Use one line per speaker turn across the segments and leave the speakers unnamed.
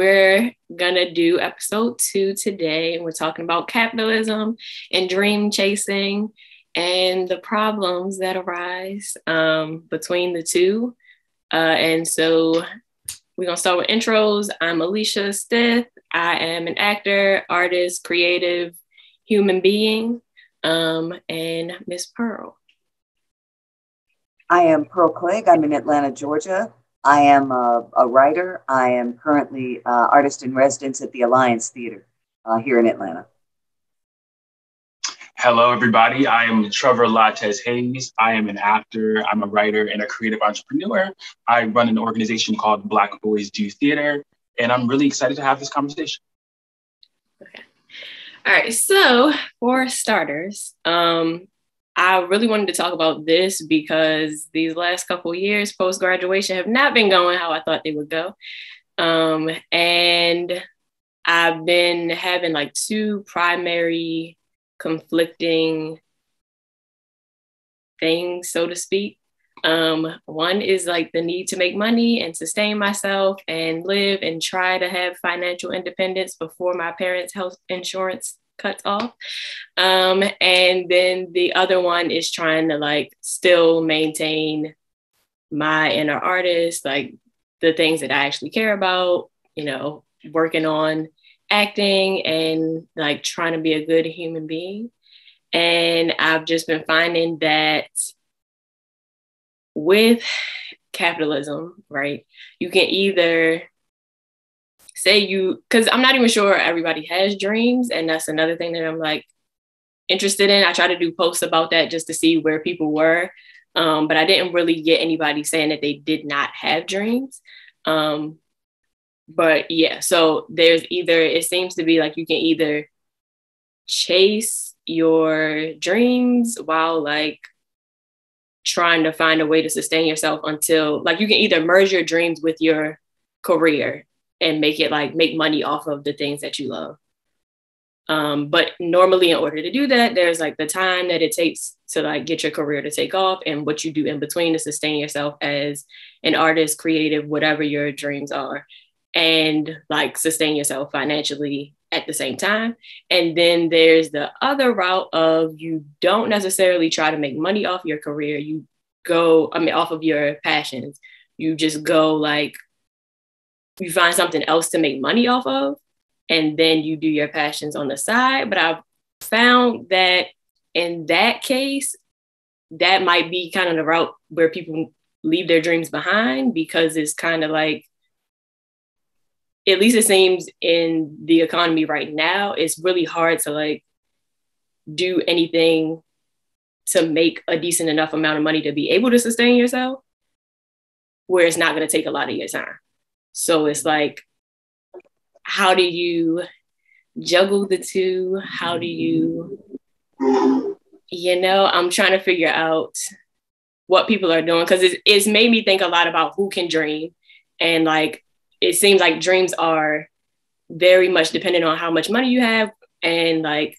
we're gonna do episode 2 today, and we're talking about capitalism and dream chasing and the problems that arise between the two. And so we're gonna start with intros. I'm Alicia Stith. I am an actor, artist, creative, human being, and Miss Pearl.
I am Pearl Cleage. I'm in Atlanta, Georgia. I am a writer. I am currently artist in residence at the Alliance Theater here in Atlanta.
Hello, everybody. I am Trevor Latez Hayes. I am an actor. I'm a writer and a creative entrepreneur. I run an organization called Black Boys Do Theater, and I'm really excited to have this conversation.
Okay. All right. So for starters, I really wanted to talk about this because these last couple of years post-graduation have not been going how I thought they would go. And I've been having like two primary conflicting things, so to speak. One is like the need to make money and sustain myself and live and try to have financial independence before my parents' health insurance cuts off. And then the other one is trying to like still maintain my inner artist, like the things that I actually care about, you know, working on acting and like trying to be a good human being. And I've just been finding that with capitalism, right, you can either say because I'm not even sure everybody has dreams. And that's another thing that I'm like interested in. I try to do posts about that just to see where people were. But I didn't really get anybody saying that they did not have dreams. But yeah, so it seems to be like you can either chase your dreams while like trying to find a way to sustain yourself until like you can either merge your dreams with your career and make money off of the things that you love. But normally in order to do that, there's like the time that it takes to like get your career to take off and what you do in between to sustain yourself as an artist, creative, whatever your dreams are, and like sustain yourself financially at the same time. And then there's the other route of you don't necessarily try to make money off your career. You off of your passions. You just go like, you find something else to make money off of, and then you do your passions on the side. But I've found that in that case, that might be kind of the route where people leave their dreams behind, because it's kind of like, at least it seems in the economy right now, it's really hard to like do anything to make a decent enough amount of money to be able to sustain yourself, where it's not going to take a lot of your time. So it's like, how do you juggle the two? How do you, I'm trying to figure out what people are doing, because it's made me think a lot about who can dream. And like, it seems like dreams are very much dependent on how much money you have and like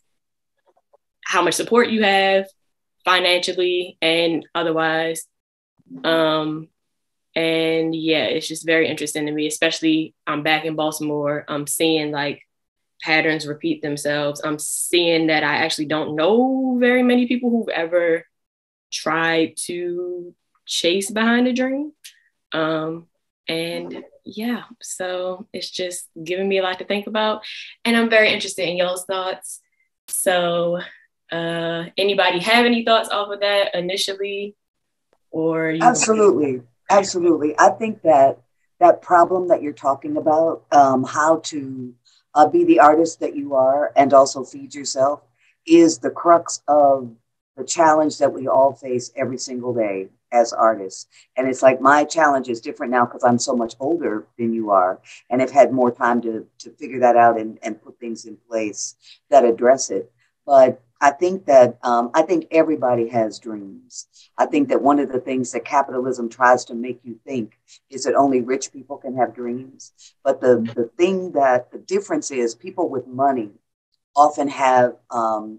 how much support you have financially and otherwise. And yeah, it's just very interesting to me, especially I'm back in Baltimore. I'm seeing like patterns repeat themselves. I'm seeing that I actually don't know very many people who've ever tried to chase behind a dream. And yeah, so it's just giving me a lot to think about. And I'm very interested in y'all's thoughts. So anybody have any thoughts off of that initially? Or
Absolutely. I think that problem that you're talking about, how to be the artist that you are and also feed yourself, is the crux of the challenge that we all face every single day as artists. And it's like my challenge is different now because I'm so much older than you are and have had more time to figure that out and put things in place that address it. But I think that I think everybody has dreams. I think that one of the things that capitalism tries to make you think is that only rich people can have dreams. But the difference is people with money often have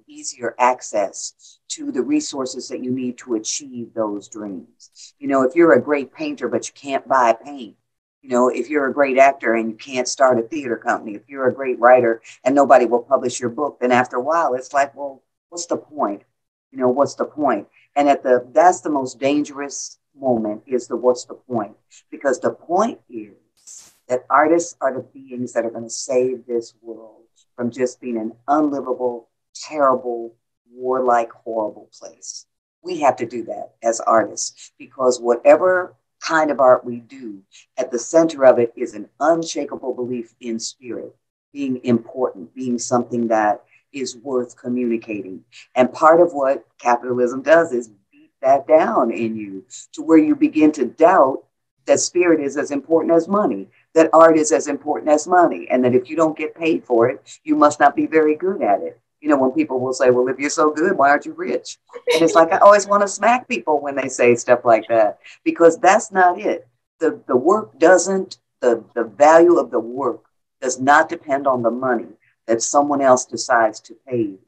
easier access to the resources that you need to achieve those dreams. You know, if you're a great painter, but you can't buy paint, You know, if you're a great actor and you can't start a theater company, if you're a great writer and nobody will publish your book, then after a while, it's like, well, what's the point? You know, what's the point? And that's the most dangerous moment, is the what's the point? Because the point is that artists are the beings that are going to save this world from just being an unlivable, terrible, warlike, horrible place. We have to do that as artists, because whatever kind of art we do, at the center of it is an unshakable belief in spirit, being important, being something that is worth communicating. And part of what capitalism does is beat that down in you to where you begin to doubt that spirit is as important as money, that art is as important as money, and that if you don't get paid for it, you must not be very good at it. You know, when people will say, well, if you're so good, why aren't you rich? And it's like, I always want to smack people when they say stuff like that, because that's not it. The work doesn't, the value of the work does not depend on the money that someone else decides to pay you.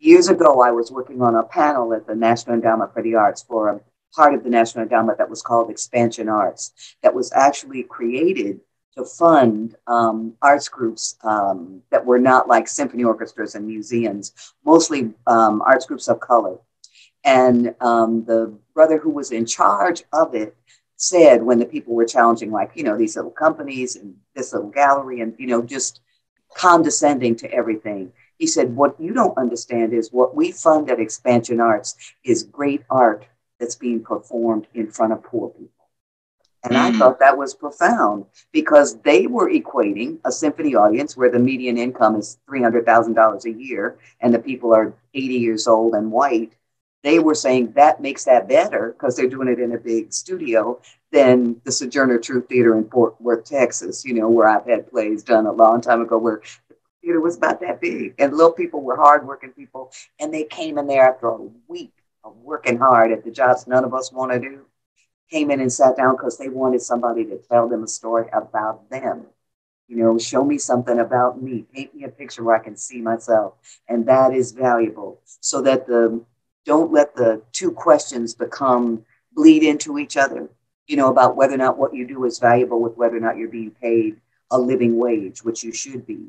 Years ago, I was working on a panel at the National Endowment for the Arts for a part of the National Endowment that was called Expansion Arts, that was actually created to fund arts groups that were not like symphony orchestras and museums, mostly arts groups of color. And the brother who was in charge of it said, when the people were challenging, like, you know, these little companies and this little gallery and, you know, just condescending to everything, he said, what you don't understand is what we fund at Expansion Arts is great art that's being performed in front of poor people. And I thought that was profound, because they were equating a symphony audience where the median income is $300,000 a year and the people are 80 years old and white. They were saying that makes that better, because they're doing it in a big studio, than the Sojourner Truth Theater in Fort Worth, Texas, you know, where I've had plays done a long time ago where the theater was about that big and little people were hardworking people. And they came in there after a week of working hard at the jobs none of us want to do, came in and sat down because they wanted somebody to tell them a story about them. You know, show me something about me, paint me a picture where I can see myself. And that is valuable, so that don't let the two questions bleed into each other, you know, about whether or not what you do is valuable with whether or not you're being paid a living wage, which you should be.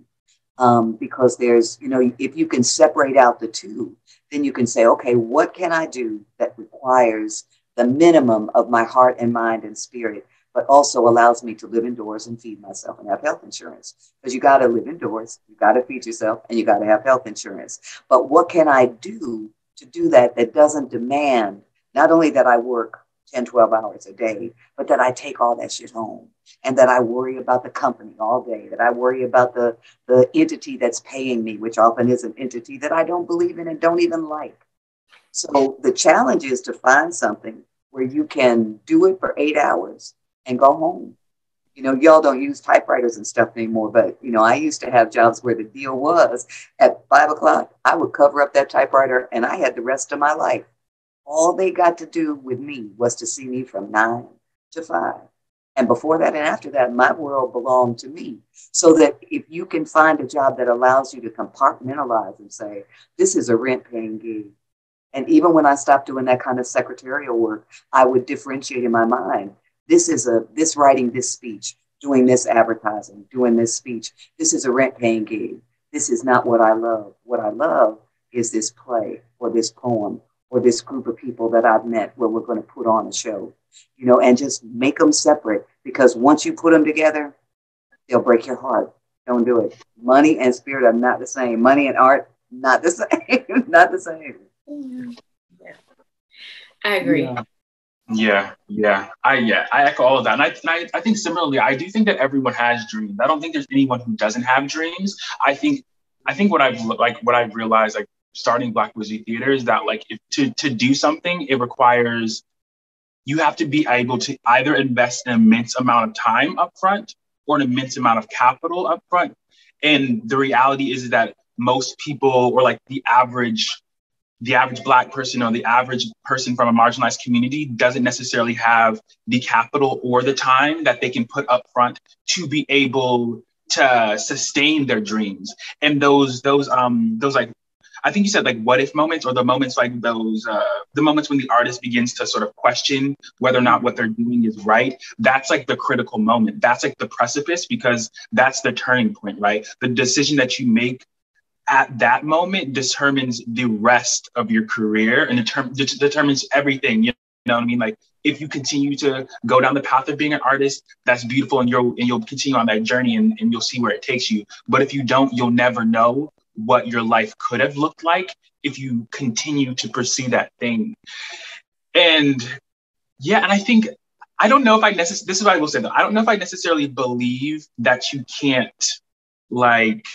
Because there's, you know, if you can separate out the two, then you can say, okay, what can I do that requires the minimum of my heart and mind and spirit, but also allows me to live indoors and feed myself and have health insurance? Because you got to live indoors, you got to feed yourself, and you got to have health insurance. But what can I do to do that doesn't demand not only that I work 10, 12 hours a day, but that I take all that shit home, and that I worry about the company all day, that I worry about the entity that's paying me, which often is an entity that I don't believe in and don't even like. So the challenge is to find something where you can do it for 8 hours and go home. You know, y'all don't use typewriters and stuff anymore, but, you know, I used to have jobs where the deal was at 5 o'clock, I would cover up that typewriter and I had the rest of my life. All they got to do with me was to see me from 9 to 5. And before that and after that, my world belonged to me. So that if you can find a job that allows you to compartmentalize and say, this is a rent-paying gig. And even when I stopped doing that kind of secretarial work, I would differentiate in my mind. This is this writing this speech, doing this advertising, doing this speech. This is a rent-paying gig. This is not what I love. What I love is this play or this poem or this group of people that I've met where we're going to put on a show, you know, and just make them separate, because once you put them together, they'll break your heart. Don't do it. Money and spirit are not the same. Money and art, not the same. Not the same.
Yeah. I agree.
Yeah. I echo all of that. And I think similarly, I do think that everyone has dreams. I don't think there's anyone who doesn't have dreams. I think what I've realized, like, starting Black Boys Do Theater, is that, like, to do something, it requires, you have to be able to either invest an immense amount of time upfront or an immense amount of capital upfront. And the reality is that most people, or like the average Black person or the average person from a marginalized community, doesn't necessarily have the capital or the time that they can put upfront to be able to sustain their dreams. And those like I think you said like what if moments, or the moments like those, the moments when the artist begins to sort of question whether or not what they're doing is right. That's like the critical moment. That's like the precipice, because that's the turning point, right? The decision that you make at that moment determines the rest of your career, and determines everything. You know what I mean? Like if you continue to go down the path of being an artist, that's beautiful, and you'll continue on that journey, and you'll see where it takes you. But if you don't, you'll never know what your life could have looked like if you continue to pursue that thing. And yeah, and I think, I don't know if this is what I will say though, I don't know if I necessarily believe that you can't like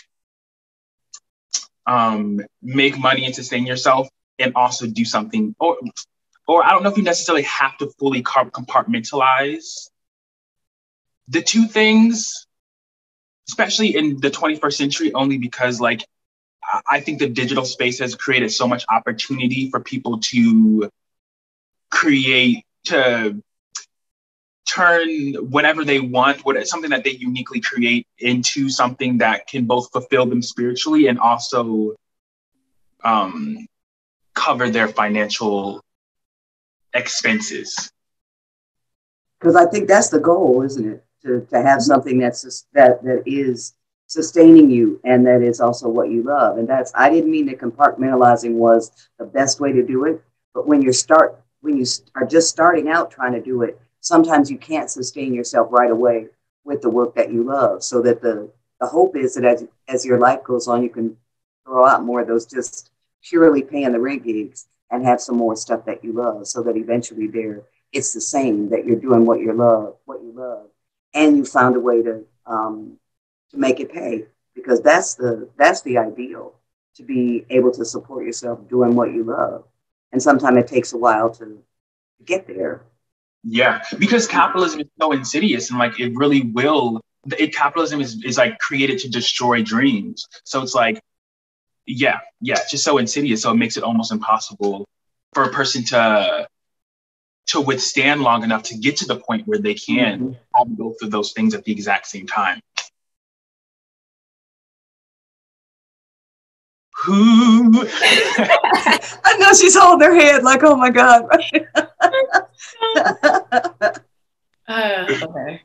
make money and sustain yourself and also do something, or I don't know if you necessarily have to fully compartmentalize the two things, especially in the 21st century, only because like I think the digital space has created so much opportunity for people to create, to turn whatever they want, something that they uniquely create, into something that can both fulfill them spiritually and also cover their financial expenses.
Because I think that's the goal, isn't it? To have something that is sustaining you, and that is also what you love. And I didn't mean that compartmentalizing was the best way to do it, but when you are just starting out trying to do it, sometimes you can't sustain yourself right away with the work that you love. So that the hope is that as your life goes on, you can throw out more of those just purely paying the rent gigs and have some more stuff that you love, so that eventually it's the same, that you're doing what you love, and you found a way to make it pay, because that's the ideal, to be able to support yourself doing what you love. And sometimes it takes a while to get there.
Yeah, because capitalism is so insidious, and like it really will. Capitalism is like created to destroy dreams. So it's like, yeah, it's just so insidious. So it makes it almost impossible for a person to withstand long enough to get to the point where they can have both of those things at the exact same time. Who?
I know she's holding her head like, oh my God.
Okay.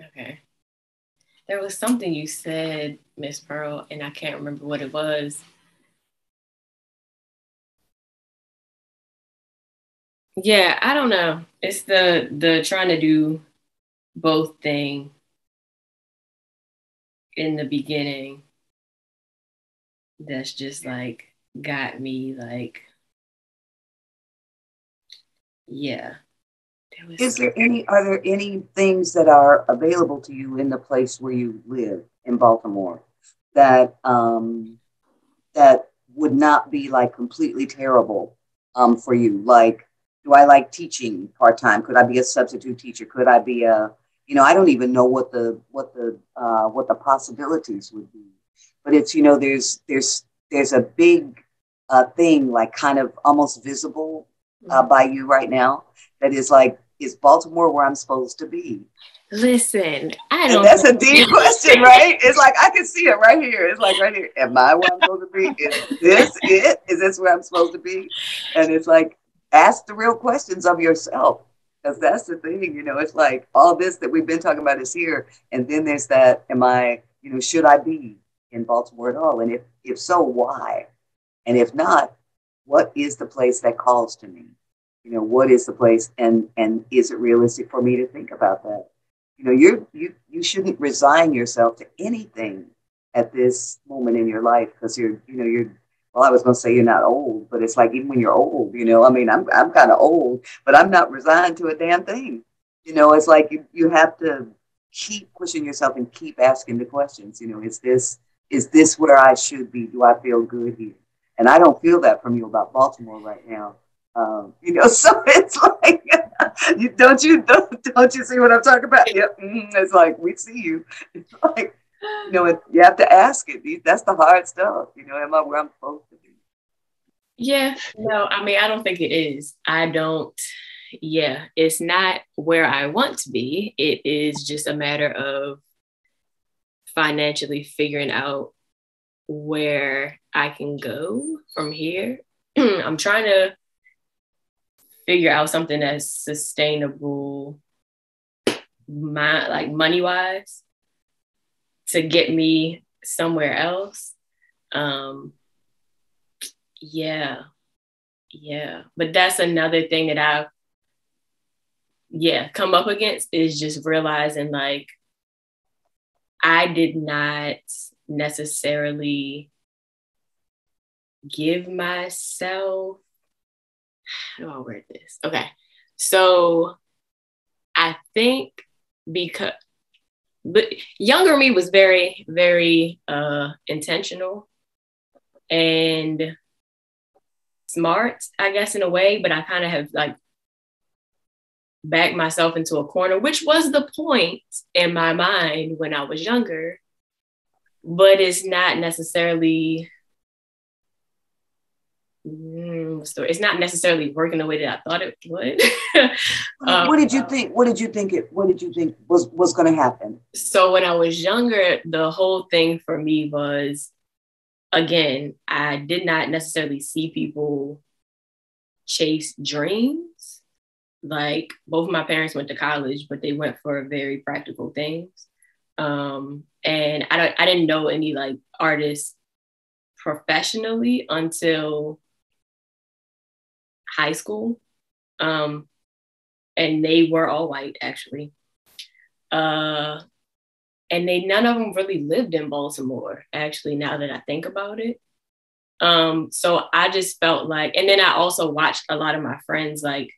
Okay. There was something you said, Miss Pearl, and I can't remember what it was. Yeah, I don't know. It's the trying to do both thing in the beginning that's just like got me like, yeah.
Are there any things that are available to you in the place where you live in Baltimore that that would not be like completely terrible for you? Like, do I like teaching part-time? Could I be a substitute teacher? Could I be I don't even know what the possibilities would be. But it's, there's a big thing, like kind of almost visible by you right now, that is like, is Baltimore where I'm supposed to be?
Listen, I don't.
And that's a deep question, right? It's like, I can see it right here. It's like right here. Am I where I'm supposed to be? Is this it? Is this where I'm supposed to be? And it's like, ask the real questions of yourself, because that's the thing. It's like all this that we've been talking about is here, and then there's that. Am I? Should I be in Baltimore at all? And if so, why? And if not, what is the place that calls to me? What is the place, and is it realistic for me to think about that? You shouldn't resign yourself to anything at this moment in your life, because well, I was going to say you're not old, but it's like, even when you're old, I mean, I'm kind of old, but I'm not resigned to a damn thing. It's like you have to keep pushing yourself and keep asking the questions. Is this where I should be? Do I feel good here? And I don't feel that from you about Baltimore right now. So it's like, don't you see what I'm talking about? Yep. It's like, we see you. It's like, you have to ask it. That's the hard stuff. Am I where I'm supposed to be?
Yeah, no, I mean, I don't think it is. It's not where I want to be. It is just a matter of financially figuring out where I can go from here. I'm trying to figure out something that's sustainable, money-wise, to get me somewhere else. Yeah. But that's another thing that I've come up against, is just realizing like I did not necessarily give myself, how do I word this? Okay. So I think because younger me was very, very intentional and smart, I guess, in a way, but I kind of have like backed myself into a corner, which was the point in my mind when I was younger, but it's not necessarily it's not necessarily working the way that I thought it would.
What did you think was going to happen?
So when I was younger, the whole thing for me was, again, I did not necessarily see people chase dreams. Like, both of my parents went to college, but they went for very practical things. And I didn't know any like artists professionally until high school. And they were all white, actually. And none of them really lived in Baltimore, actually, now that I think about it. So I just felt like, and then I also watched a lot of my friends, like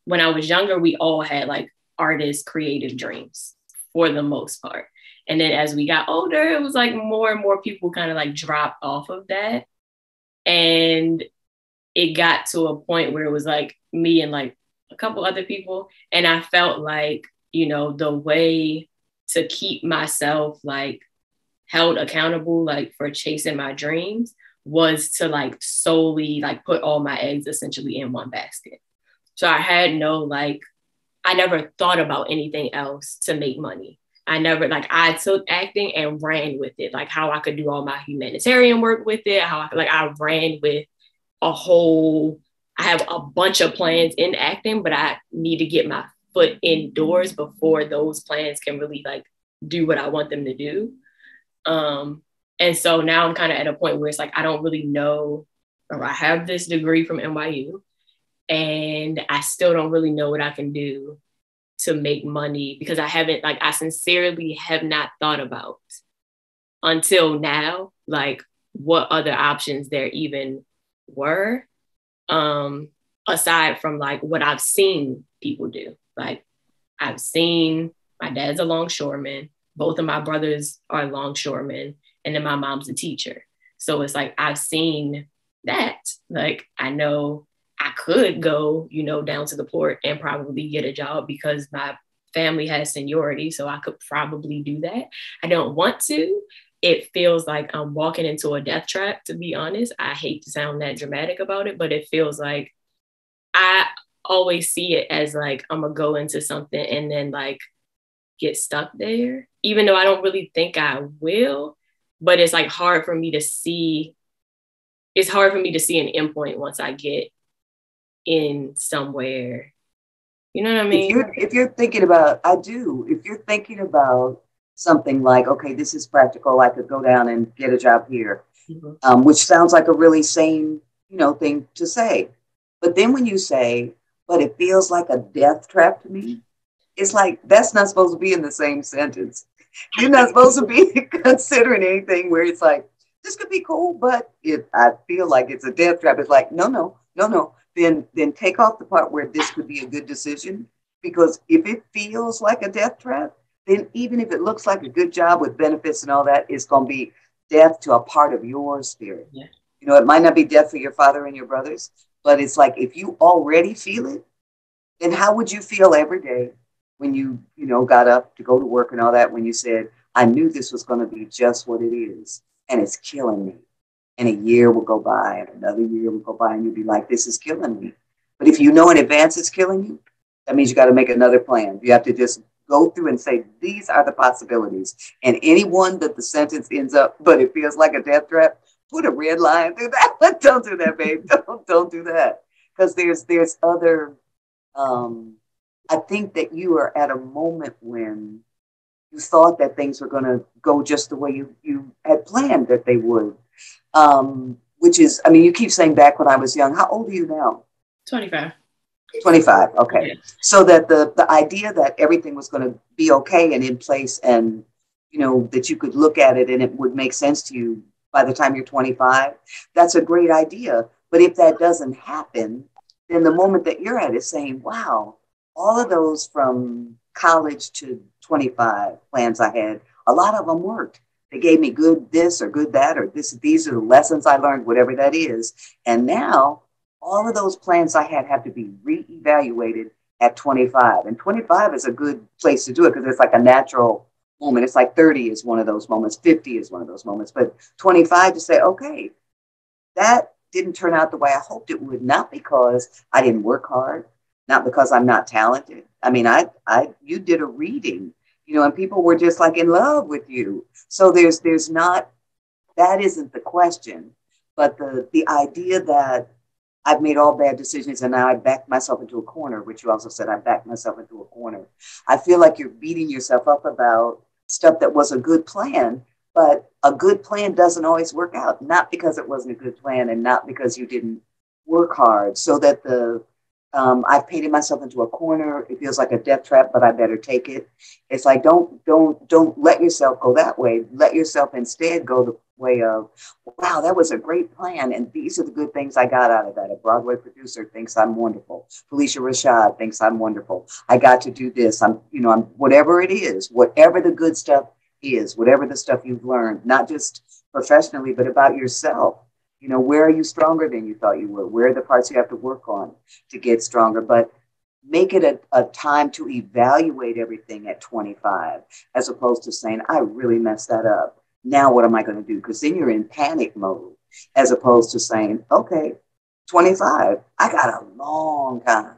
when I was younger, we all had like artist creative dreams for the most part. And then as we got older, it was like more and more people kind of like dropped off of that. And it got to a point where it was like me and like a couple other people. And I felt like, you know, the way to keep myself like held accountable, like for chasing my dreams, was to like solely like put all my eggs essentially in one basket. So I had no, like, I never thought about anything else to make money. I never, like, I took acting and ran with it, like how I could do all my humanitarian work with it, how I could, like, I ran with I have a bunch of plans in acting, but I need to get my foot indoors before those plans can really like do what I want them to do. And so now I'm kind of at a point where it's like, I don't really know, or I have this degree from NYU and I still don't really know what I can do to make money, because I sincerely have not thought about until now, like what other options there even were, aside from like what I've seen people do. Like, I've seen, my dad's a longshoreman, both of my brothers are longshoremen, and then my mom's a teacher. So it's like, I've seen that. Like, I know I could go, you know, down to the port and probably get a job because my family has seniority. So I could probably do that. I don't want to. It feels like I'm walking into a death trap, to be honest. I hate to sound that dramatic about it, but it feels like I always see it as like, I'm gonna go into something and then like get stuck there, even though I don't really think I will. But it's like hard for me to see. It's hard for me to see an endpoint once I get in somewhere. You know what I mean?
If you're thinking about, if you're thinking about something like, okay, this is practical, I could go down and get a job here, which sounds like a really sane, you know, thing to say. But then when you say, but it feels like a death trap to me, it's like, that's not supposed to be in the same sentence. You're not supposed to be considering anything where it's like, this could be cool, but if I feel like it's a death trap, it's like, no. Then take off the part where this could be a good decision. Because if it feels like a death trap, then even if it looks like a good job with benefits and all that, it's going to be death to a part of your spirit. Yeah. You know, it might not be death for your father and your brothers, but it's like, if you already feel it, then how would you feel every day when you got up to go to work and all that, when you said, I knew this was going to be just what it is, and it's killing me. And a year will go by and another year will go by and you'll be like, this is killing me. But if you know in advance it's killing you, that means you got to make another plan. You have to just go through and say, these are the possibilities. And any one that the sentence ends up, but it feels like a death trap, put a red line through that. Don't do that, babe. Don't do that. Because there's other, I think that you are at a moment when you thought that things were going to go just the way you had planned that they would. Which is, I mean, you keep saying back when I was young. How old are you now?
25.
25. Okay.
Yeah.
So that the idea that everything was going to be okay and in place and, you know, that you could look at it and it would make sense to you by the time you're 25, that's a great idea. But if that doesn't happen, then the moment that you're at is saying, wow, all of those from college to 25 plans I had, a lot of them worked. They gave me good this or good that, or this, these are the lessons I learned, whatever that is. And now all of those plans I had have to be reevaluated at 25. And 25 is a good place to do it because it's like a natural moment. It's like 30 is one of those moments, 50 is one of those moments, but 25 to say, okay, that didn't turn out the way I hoped it would, not because I didn't work hard, not because I'm not talented. I mean, you did a reading, you know, and people were just like in love with you. So there's not, that isn't the question, but the idea that I've made all bad decisions and now I backed myself into a corner, which you also said I backed myself into a corner. I feel like you're beating yourself up about stuff that was a good plan, but a good plan doesn't always work out, not because it wasn't a good plan and not because you didn't work hard. So that I've painted myself into a corner. It feels like a death trap, but I better take it. It's like, don't let yourself go that way. Let yourself instead go the way of, wow, that was a great plan. And these are the good things I got out of that. A Broadway producer thinks I'm wonderful. Felicia Rashad thinks I'm wonderful. I got to do this. I'm whatever it is, whatever the good stuff is, whatever the stuff you've learned, not just professionally, but about yourself. You know, where are you stronger than you thought you were? Where are the parts you have to work on to get stronger? But make it a time to evaluate everything at 25, as opposed to saying, I really messed that up. Now what am I going to do? Because then you're in panic mode, as opposed to saying, okay, 25, I got a long time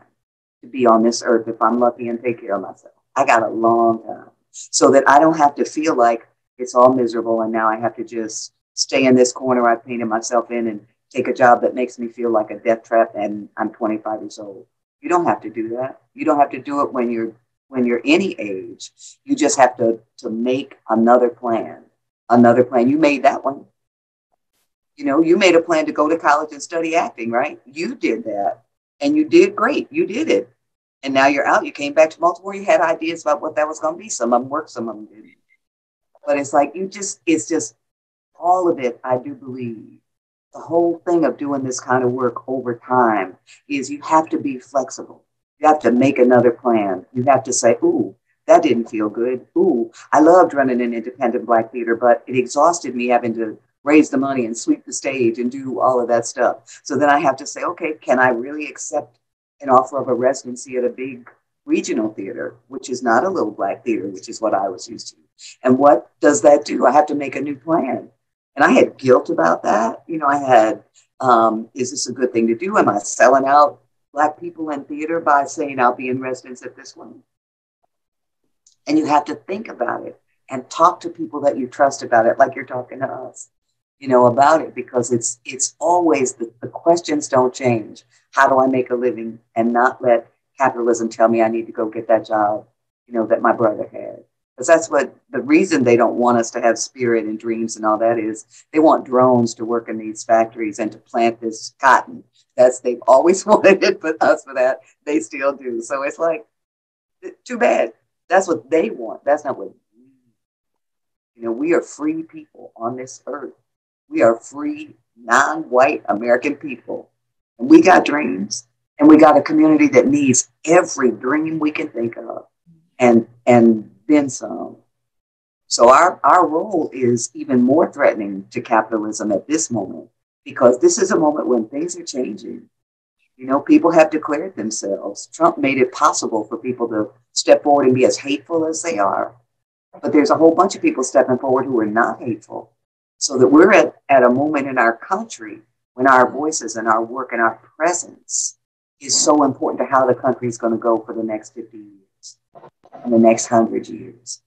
to be on this earth if I'm lucky and take care of myself. I got a long time. So that I don't have to feel like it's all miserable and now I have to just stay in this corner I've painted myself in and take a job that makes me feel like a death trap and I'm 25 years old. You don't have to do that. You don't have to do it when you're any age. You just have to make another plan. Another plan. You made that one. You know, you made a plan to go to college and study acting, right? You did that and you did great. You did it. And now you're out. You came back to Baltimore. You had ideas about what that was going to be. Some of them worked, some of them didn't. But it's like it's just all of it, I do believe. The whole thing of doing this kind of work over time is you have to be flexible. You have to make another plan. You have to say, ooh, that didn't feel good. Ooh, I loved running an independent Black theater, but it exhausted me having to raise the money and sweep the stage and do all of that stuff. So then I have to say, okay, can I really accept an offer of a residency at a big regional theater, which is not a little Black theater, which is what I was used to. And what does that do? I have to make a new plan. And I had guilt about that. You know, I had, is this a good thing to do? Am I selling out Black people in theater by saying I'll be in residence at this one? And you have to think about it and talk to people that you trust about it, like you're talking to us, you know, about it, because it's always the questions don't change. How do I make a living and not let capitalism tell me I need to go get that job, you know, that my brother had? Because that's what the reason they don't want us to have spirit and dreams and all that is. They want drones to work in these factories and to plant this cotton. They've always wanted it, but us for that, they still do. So it's like, too bad. That's what they want. That's not what we, you know, we are free people on this earth. We are free, non-white American people. And we got dreams. And we got a community that needs every dream we can think of. And then some. So our role is even more threatening to capitalism at this moment, because this is a moment when things are changing. You know, people have declared themselves. Trump made it possible for people to step forward and be as hateful as they are. But there's a whole bunch of people stepping forward who are not hateful. So that we're at a moment in our country when our voices and our work and our presence is so important to how the country is going to go for the next 50 years. in the next 100 years.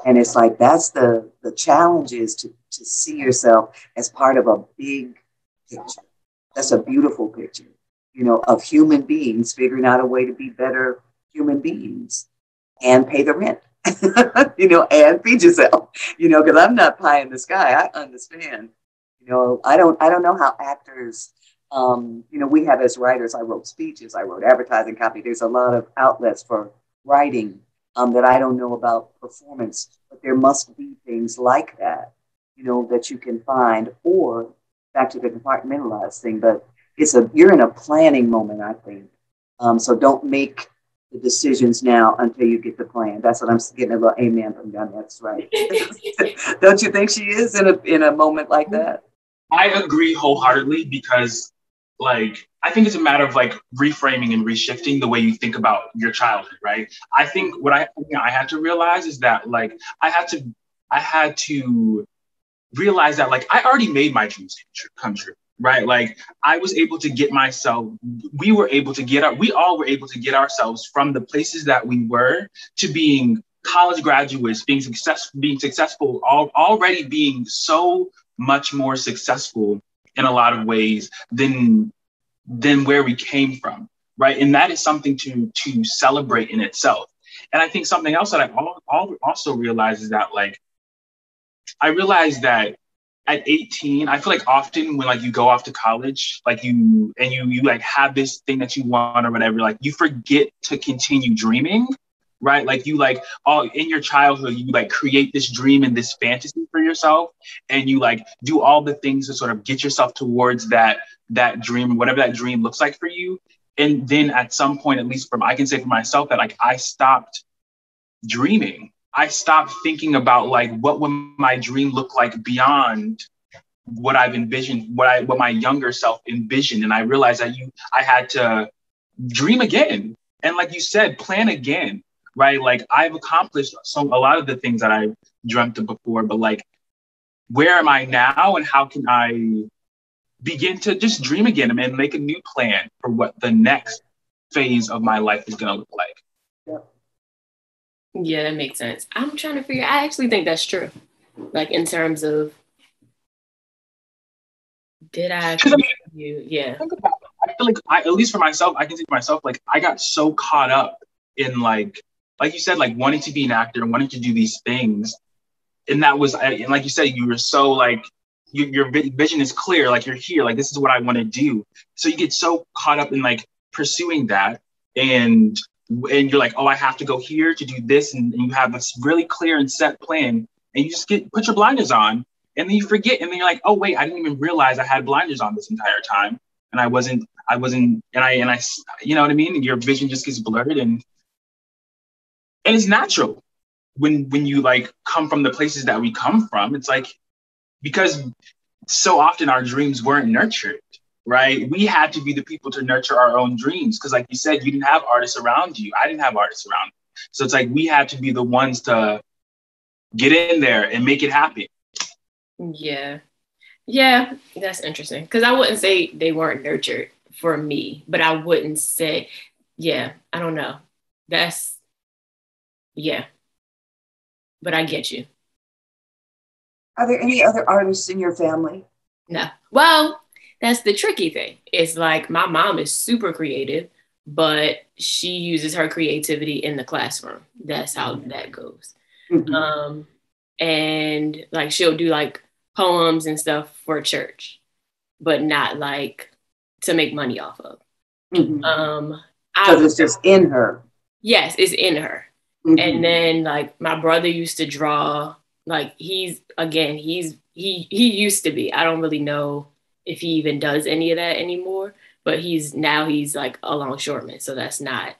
And it's like, that's the challenge, is to see yourself as part of a big picture. That's a beautiful picture, of human beings figuring out a way to be better human beings and pay the rent, and feed yourself, because I'm not pie in the sky. I understand. I don't know how actors, we have, as writers, I wrote speeches, I wrote advertising copy. There's a lot of outlets for writing that I don't know about performance, but there must be things like that, that you can find, or back to the compartmentalized thing, but you're in a planning moment, I think. So don't make the decisions now until you get the plan. That's what I'm getting a little amen from them. That's right. Don't you think she is in a moment like that?
I agree wholeheartedly, because I think it's a matter of reframing and reshifting the way you think about your childhood, right? I think what I had to realize is that I had to realize that I already made my dreams come true, right? I was able to get myself, we all were able to get ourselves from the places that we were to being college graduates, being successful, already being so much more successful in a lot of ways than where we came from, right? And that is something to celebrate in itself. And I think something else that I also realized is that I realized that at 18, I feel often when you go off to college, you have this thing that you want or whatever, you forget to continue dreaming, right? You all in your childhood, you create this dream and this fantasy for yourself, and you do all the things to sort of get yourself towards that dream, whatever that dream looks like for you. And then at some point, at least I can say for myself, that I stopped dreaming. I stopped thinking about what would my dream look like beyond what I've envisioned, what my younger self envisioned. And I realized that I had to dream again. And like you said, plan again, right? I've accomplished a lot of the things that I dreamt of before, but where am I now, and how can I begin to just dream again and make a new plan for what the next phase of my life is going to look like?
Yeah, that makes sense. I'm trying to figure, I actually think that's true. In terms of, did I continue? Yeah.
I feel at least for myself, I can say for myself, I got so caught up in like you said, wanting to be an actor and wanting to do these things. And that was, and like you said, you were so your vision is clear, you're here, this is what I want to do. So you get so caught up in pursuing that, and you're oh, I have to go here to do this, and you have this really clear and set plan, and you just put your blinders on, and then you forget, and then you're oh wait, I didn't even realize I had blinders on this entire time, and I wasn't, and I, you know what I mean? Your vision just gets blurred, and it's natural when you come from the places that we come from. It's because so often our dreams weren't nurtured, right? We had to be the people to nurture our own dreams, because like you said, you didn't have artists around you. I didn't have artists around me. So it's we had to be the ones to get in there and make it happen.
Yeah, that's interesting, because I wouldn't say they weren't nurtured for me, but I wouldn't say, I don't know. But I get you.
Are there any other artists in your family?
No. Well, that's the tricky thing. It's my mom is super creative, but she uses her creativity in the classroom. That's how that goes. Mm-hmm. And she'll do poems and stuff for church, but not to make money off of.
Mm-hmm. Because it's just in her.
Yes, it's in her. Mm-hmm. And then my brother used to draw. He used to be. I don't really know if he even does any of that anymore, but he's a longshoreman, so that's not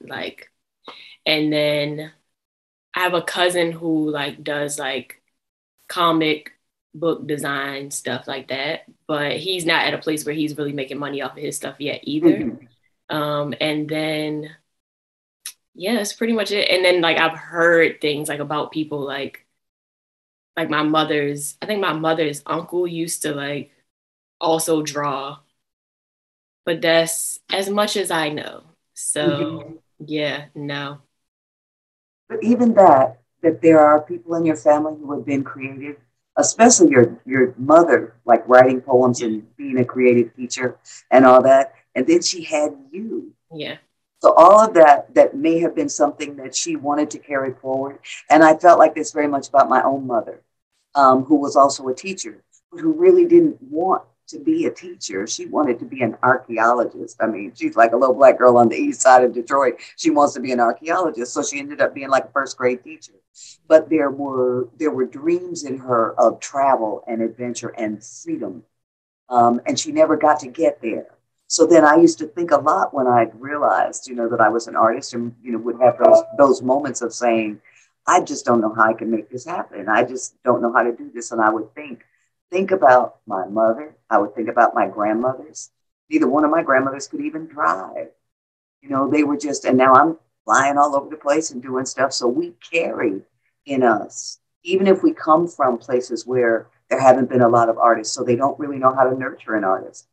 And then I have a cousin who does comic book design, stuff like that, but he's not at a place where he's really making money off of his stuff yet either. Mm-hmm. And then that's pretty much it. And then I've heard things about people I think my mother's uncle used to also draw, but that's as much as I know. So no.
But even that there are people in your family who have been creative, especially your mother, like writing poems
Yeah.
and being a creative teacher and all that. And then she had you.
Yeah.
So all of that may have been something that she wanted to carry forward. And I felt like this very much about my own mother, who was also a teacher, but who really didn't want to be a teacher. She wanted to be an archaeologist. I mean, she's like a little black girl on the east side of Detroit. She wants to be an archaeologist. So she ended up being like a first grade teacher. But there were dreams in her of travel and adventure and freedom. And she never got to get there. So then I used to think a lot when I realized, that I was an artist and, would have those moments of saying, I just don't know how I can make this happen. I just don't know how to do this. And I would think about my mother. I would think about my grandmothers. Neither one of my grandmothers could even drive. They were just, and now I'm flying all over the place and doing stuff. So we carry in us, even if we come from places where there haven't been a lot of artists, so they don't really know how to nurture an artist.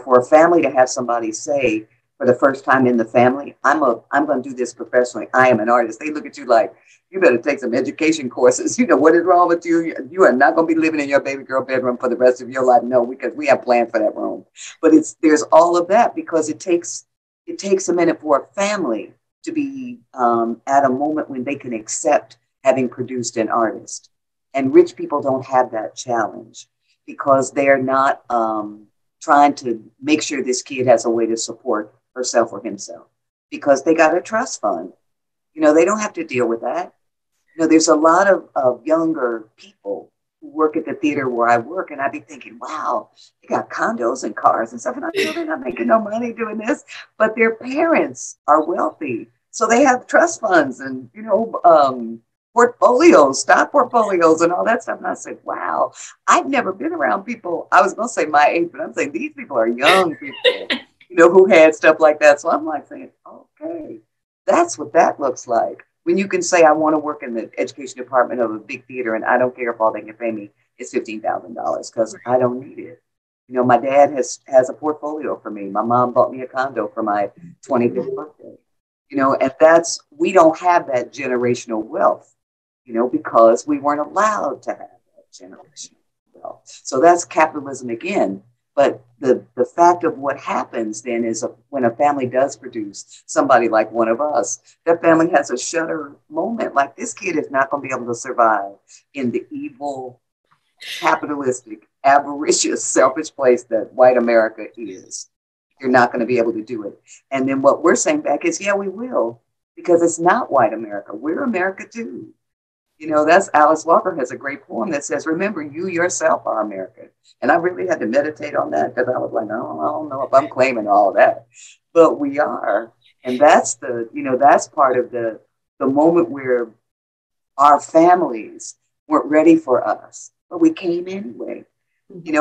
For a family to have somebody say for the first time in the family, I'm going to do this professionally. I am an artist. They look at you like, you better take some education courses. What is wrong with you? You are not going to be living in your baby girl bedroom for the rest of your life. No, because we have planned for that room. But there's all of that because it takes a minute for a family to be at a moment when they can accept having produced an artist. And rich people don't have that challenge because they're not trying to make sure this kid has a way to support herself or himself because they got a trust fund. They don't have to deal with that. There's a lot of younger people who work at the theater where I work, and I'd be thinking, wow, they got condos and cars and stuff. And I know they're not making no money doing this, but their parents are wealthy. So they have trust funds and, portfolios, stock portfolios and all that stuff. And I said, wow, I've never been around people. I was going to say my age, but I'm saying these people are young people, who had stuff like that. So I'm like saying, okay, that's what that looks like. When you can say, I want to work in the education department of a big theater and I don't care if all they can pay me is $15,000 because I don't need it. My dad has a portfolio for me. My mom bought me a condo for my 25th birthday. And we don't have that generational wealth, because we weren't allowed to have that generational wealth. So that's capitalism again. But the fact of what happens then is when a family does produce somebody like one of us, that family has a shudder moment. Like this kid is not going to be able to survive in the evil, capitalistic, avaricious, selfish place that white America is. You're not going to be able to do it. And then what we're saying back is, yeah, we will, because it's not white America. We're America too. That's Alice Walker has a great poem that says, remember, you yourself are America. And I really had to meditate on that because I was like, oh, I don't know if I'm claiming all of that, but we are. And that's that's part of the moment where our families weren't ready for us, but we came anyway,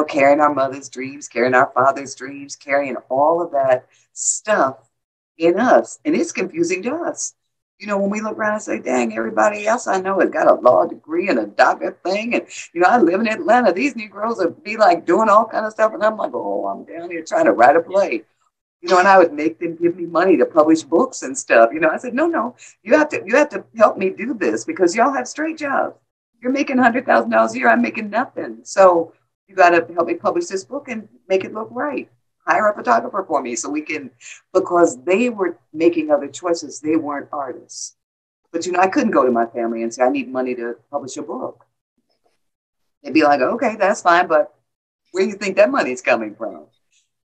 carrying our mother's dreams, carrying our father's dreams, carrying all of that stuff in us. And it's confusing to us. When we look around and say, dang, everybody else I know has got a law degree and a doctor thing. And, I live in Atlanta. These Negroes would be like doing all kind of stuff. And I'm like, oh, I'm down here trying to write a play. And I would make them give me money to publish books and stuff. I said, no, you have to help me do this because y'all have straight jobs. You're making $100,000 a year. I'm making nothing. So you got to help me publish this book and make it look right. Hire a photographer for me so we can, because they were making other choices. They weren't artists. But, I couldn't go to my family and say, I need money to publish a book. They'd be like, okay, that's fine. But where do you think that money's coming from?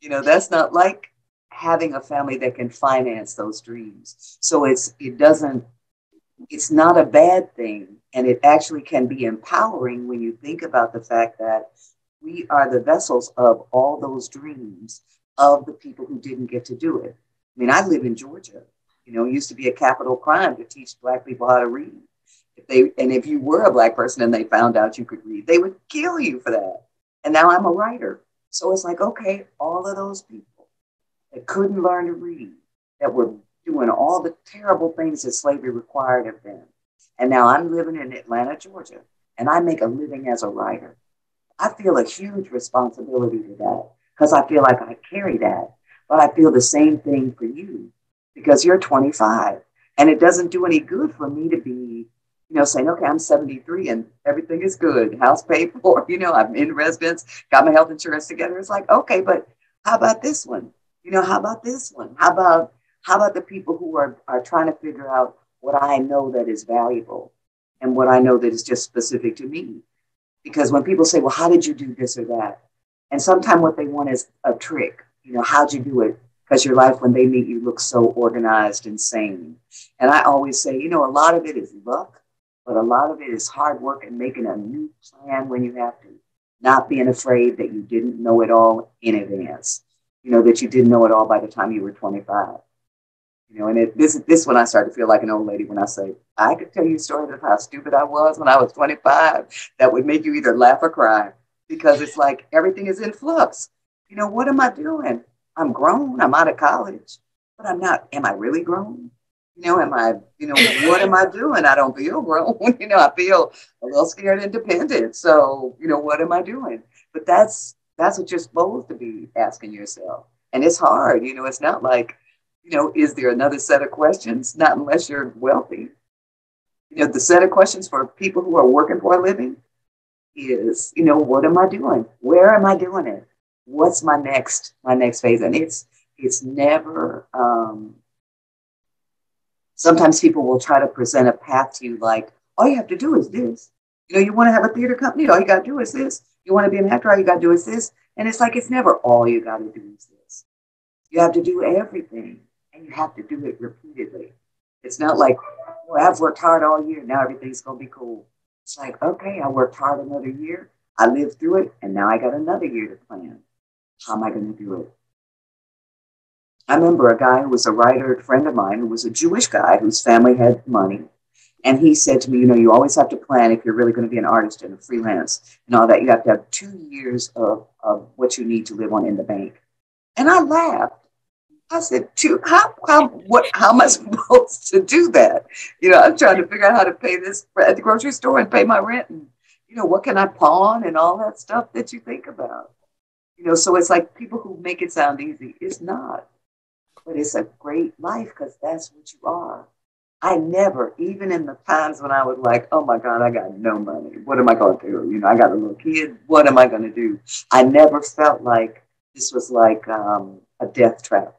That's not like having a family that can finance those dreams. So it's not a bad thing. And it actually can be empowering when you think about the fact that we are the vessels of all those dreams of the people who didn't get to do it. I mean, I live in Georgia. It used to be a capital crime to teach Black people how to read. If you were a Black person and they found out you could read, they would kill you for that. And now I'm a writer. So it's like, okay, all of those people that couldn't learn to read, that were doing all the terrible things that slavery required of them. And now I'm living in Atlanta, Georgia, and I make a living as a writer. I feel a huge responsibility to that because I feel like I carry that. But I feel the same thing for you because you're 25. And it doesn't do any good for me to be, saying, okay, I'm 73 and everything is good. House paid for, I'm in residence, got my health insurance together. It's like, okay, but how about this one? How about this one? How about the people who are trying to figure out what I know that is valuable and what I know that is just specific to me? Because when people say, well, how did you do this or that? And sometimes what they want is a trick. How'd you do it? Because your life, when they meet you, looks so organized and sane. And I always say, a lot of it is luck, but a lot of it is hard work and making a new plan when you have to. Not being afraid that you didn't know it all in advance. That you didn't know it all by the time you were 25. And this when I start to feel like an old lady when I say, I could tell you a story of how stupid I was when I was 25 that would make you either laugh or cry, because it's like everything is in flux. What am I doing? I'm grown. I'm out of college, but I'm not. Am I really grown? Am I, what am I doing? I don't feel grown. I feel a little scared and dependent. So, what am I doing? But that's what you're supposed to be asking yourself. And it's hard. It's not like, is there another set of questions? Not unless you're wealthy. The set of questions for people who are working for a living is, what am I doing? Where am I doing it? What's my next phase? And it's never, sometimes people will try to present a path to you like, all you have to do is this. You want to have a theater company, all you got to do is this. You want to be an actor, all you got to do is this. And it's like, it's never all you got to do is this. You have to do everything, and you have to do it repeatedly. It's not like, well, I've worked hard all year, now everything's going to be cool. It's like, okay, I worked hard another year, I lived through it, and now I got another year to plan. How am I going to do it? I remember a guy who was a writer, a friend of mine, who was a Jewish guy whose family had money. And he said to me, you always have to plan if you're really going to be an artist and a freelance and all that. You have to have 2 years of what you need to live on in the bank. And I laughed. I said, how am I supposed to do that? I'm trying to figure out how to pay this at the grocery store and pay my rent. And, what can I pawn and all that stuff that you think about? So it's like people who make it sound easy. It's not. But it's a great life because that's what you are. I never, even in the times when I was like, oh my God, I got no money. What am I going to do? I got a little kid. What am I going to do? I never felt like this was like a death trap.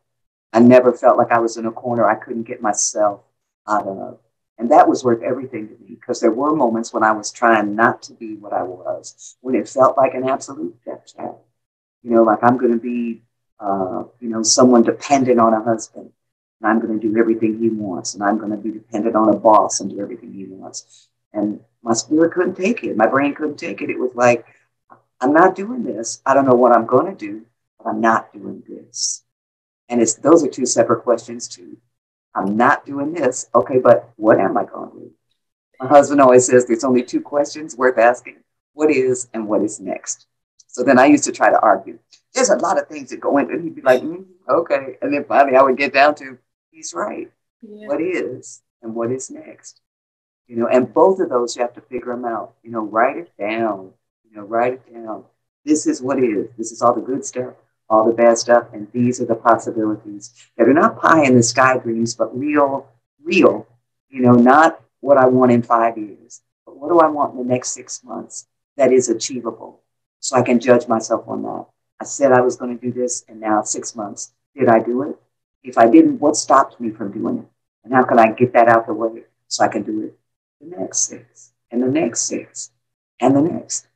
I never felt like I was in a corner I couldn't get myself out of. And that was worth everything to me, because there were moments when I was trying not to be what I was, when it felt like an absolute death trap. Like I'm going to be, someone dependent on a husband, and I'm going to do everything he wants, and I'm going to be dependent on a boss and do everything he wants. And my spirit couldn't take it. My brain couldn't take it. It was like, I'm not doing this. I don't know what I'm going to do, but I'm not doing this. And those are two separate questions too. I'm not doing this. Okay, but what am I going to do? My husband always says there's only two questions worth asking. What is and what is next? So then I used to try to argue. There's a lot of things that go into it. He'd be like, okay. And then finally I would get down to, he's right. Yeah. What is and what is next? And both of those, you have to figure them out. Write it down. Write it down. This is what is. This is all the good stuff, all the bad stuff. And these are the possibilities that are not pie in the sky dreams, but real, not what I want in 5 years, but what do I want in the next 6 months that is achievable, so I can judge myself on that. I said I was going to do this, and now 6 months. Did I do it? If I didn't, what stopped me from doing it? And how can I get that out the way so I can do it the next 6, and the next 6, and the next?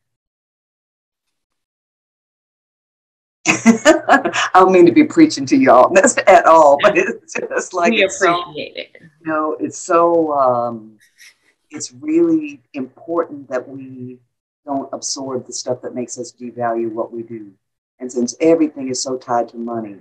I don't mean to be preaching to y'all at all, but it's just like
we appreciate it.
It's so it's really important that we don't absorb the stuff that makes us devalue what we do. And since everything is so tied to money,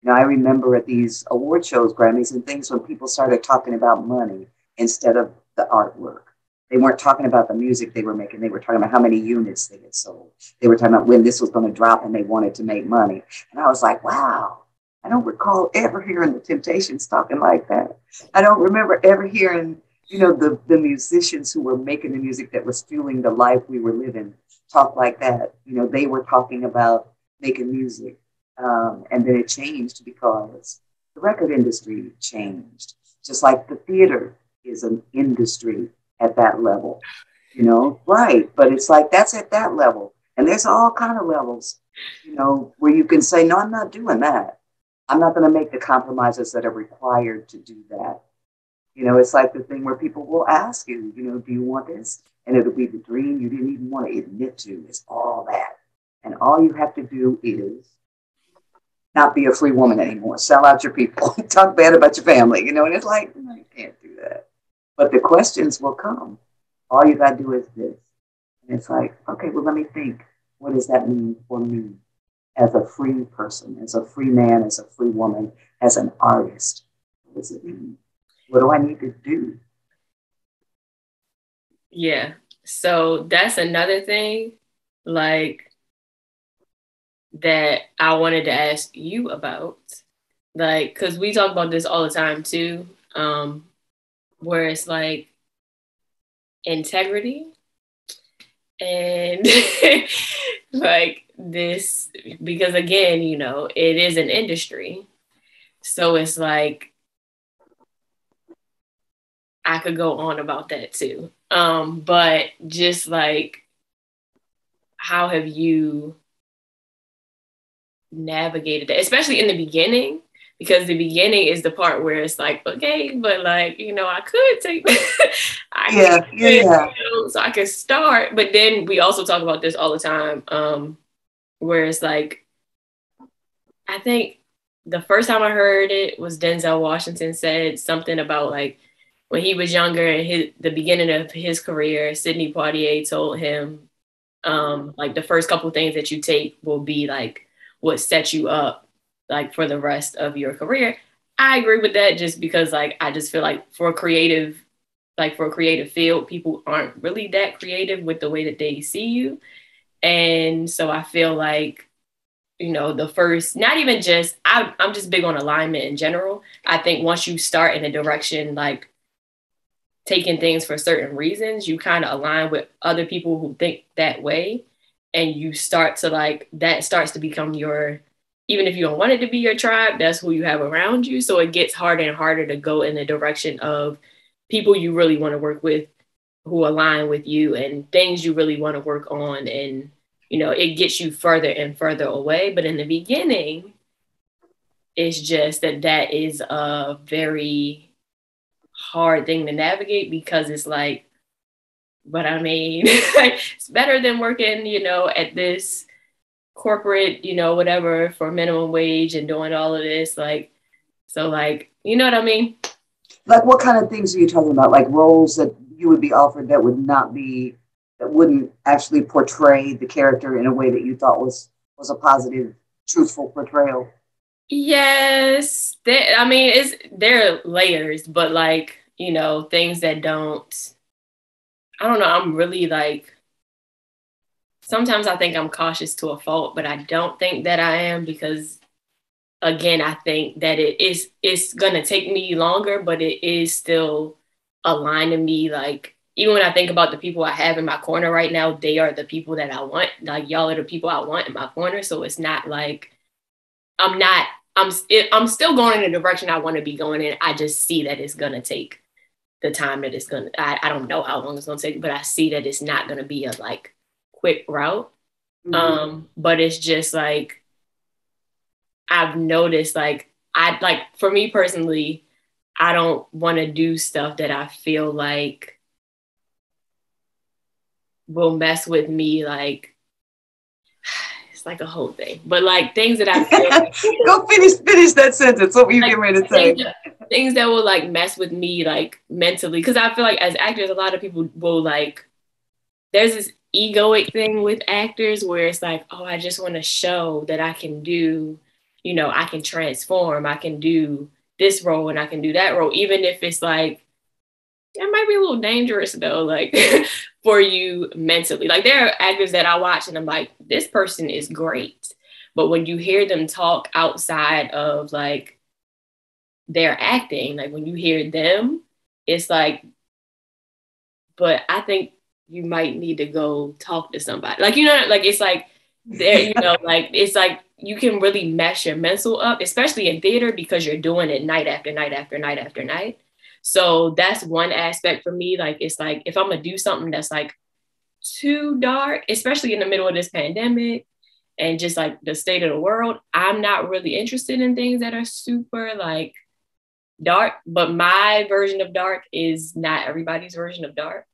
I remember at these award shows, Grammys and things, when people started talking about money instead of the artwork. They weren't talking about the music they were making. They were talking about how many units they had sold. They were talking about when this was going to drop and they wanted to make money. And I was like, wow, I don't recall ever hearing the Temptations talking like that. I don't remember ever hearing, the musicians who were making the music that was fueling the life we were living talk like that. They were talking about making music. And then it changed because the record industry changed. just like the theater is an industry at that level, you know, right? But it's like that's at that level, and there's all kind of levels, you know, where you can say, no, I'm not doing that. I'm not going to make the compromises that are required to do that. You know, it's like the thing where people will ask you, you know, do you want this? And it'll be the dream you didn't even want to admit to. It's all that. And all you have to do is not be a free woman anymore. Sell out your people. Talk bad about your family, you know, and it's like, no, you can't do that. But the questions will come. All you got to do is this. And it's like, okay, well, let me think. What does that mean for me as a free person, as a free man, as a free woman, as an artist? What does it mean? What do I need to do?
Yeah. So that's another thing, like, that I wanted to ask you about. Like, because we talk about this all the time too, where it's like integrity and like this, because again, you know, it is an industry. So it's like, I could go on about that too. But just like, how have you navigated that, especially in the beginning? Because the beginning is the part where it's like, okay, but like, you know, I could take, you know, so I could start. But then we also talk about this all the time, where it's like, I think the first time I heard it was Denzel Washington said something about like, when he was younger and the beginning of his career, Sidney Poitier told him, like, the first couple things that you take will be like what sets you up like for the rest of your career. I agree with that, just because like I just feel like for a creative field, people aren't really that creative with the way that they see you. And so I feel like, you know, the first, not even just, I'm just big on alignment in general. I think once you start in a direction, like taking things for certain reasons, you kind of align with other people who think that way. And you start to like, that starts to become your, even if you don't want it to be your tribe, that's who you have around you. So it gets harder and harder to go in the direction of people you really want to work with, who align with you, and things you really want to work on. And, you know, it gets you further and further away. But in the beginning, it's just that is a very hard thing to navigate, because it's like, but I mean, it's better than working, you know, at this corporate, you know, whatever, for minimum wage and doing all of this. Like, so like, you know what I mean?
Like, what kind of things are you talking about? Like roles that you would be offered that wouldn't actually portray the character in a way that you thought was a positive, truthful portrayal?
Yes. I mean, there are layers, but like, you know, things that don't, I don't know. I'm really like, sometimes I think I'm cautious to a fault, but I don't think that I am, because again, I think that it's going to take me longer, but it is still aligning me. Like, even when I think about the people I have in my corner right now, they are the people that I want. Like, y'all are the people I want in my corner. So it's not like I'm still going in the direction I want to be going in. I just see that it's going to take the time that it's going to, I don't know how long it's going to take, but I see that it's not going to be a like quick route. Mm-hmm. But it's just like, I've noticed, like, for me personally, I don't want to do stuff that I feel like will mess with me. Like, it's like a whole thing, but like things that I feel like,
go finish that sentence. What were you getting ready to say?
Things that will like mess with me, like mentally. Cause I feel like as actors, a lot of people will like, there's this egoic thing with actors where it's like, oh, I just want to show that I can do, you know, I can transform, I can do this role and I can do that role, even if it's like, it might be a little dangerous though, like for you mentally. Like, there are actors that I watch and I'm like, this person is great. But when you hear them talk outside of like their acting, like when you hear them, it's like, but I think you might need to go talk to somebody. Like, you know, like it's like there, you know, like it's like you can really mess your mental up, especially in theater, because you're doing it night after night after night after night. So that's one aspect for me. Like, it's like, if I'm gonna do something that's like too dark, especially in the middle of this pandemic and just like the state of the world, I'm not really interested in things that are super like dark, but my version of dark is not everybody's version of dark.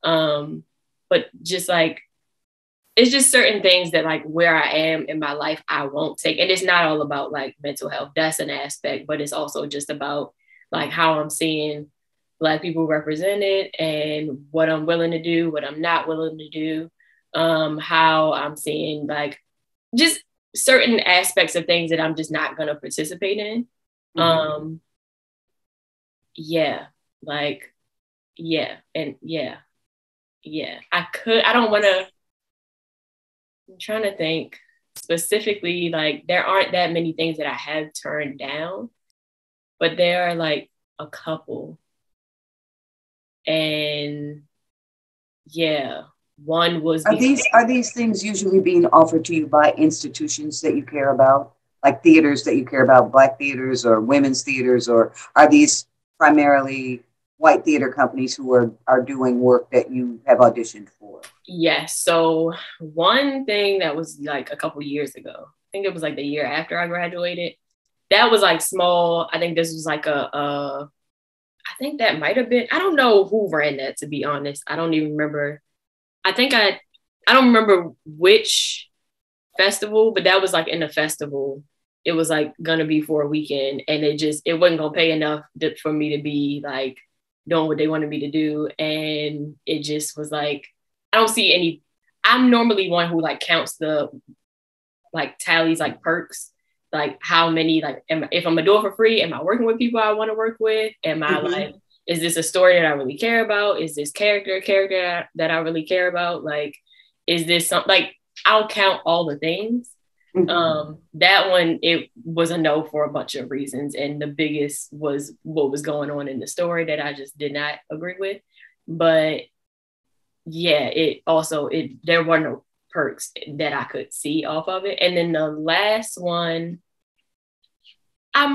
But just like, it's just certain things that like where I am in my life, I won't take. And it's not all about like mental health. That's an aspect, but it's also just about like how I'm seeing Black people represented and what I'm willing to do, what I'm not willing to do, how I'm seeing like just certain aspects of things that I'm just not going to participate in. Yeah, like, yeah. And yeah. I don't want to, I'm trying to think specifically, like there aren't that many things that I have turned down, but there are like a couple. And yeah, one was
are these things usually being offered to you by institutions that you care about, like theaters that you care about, Black theaters or women's theaters, or are these primarily white theater companies who are doing work that you have auditioned for?
Yes. So one thing that was like a couple years ago, I think it was like the year after I graduated, that was like small. I think this was like I think that might have been, I don't know who ran that, to be honest. I don't even remember. I don't remember which festival, but that was like in the festival. It was like gonna be for a weekend, and it wasn't gonna pay enough for me to be like doing what they wanted me to do. And it just was like, I don't see any, I'm normally one who like counts the like tallies, like perks, like how many, like, if I'm gonna do it for free, am I working with people I want to work with? Am I like, is this a story that I really care about? Is this character that I really care about? Like, is this something, like, I'll count all the things. That one, it was a no for a bunch of reasons. And the biggest was what was going on in the story that I just did not agree with. But yeah, there were no perks that I could see off of it. And then the last one, I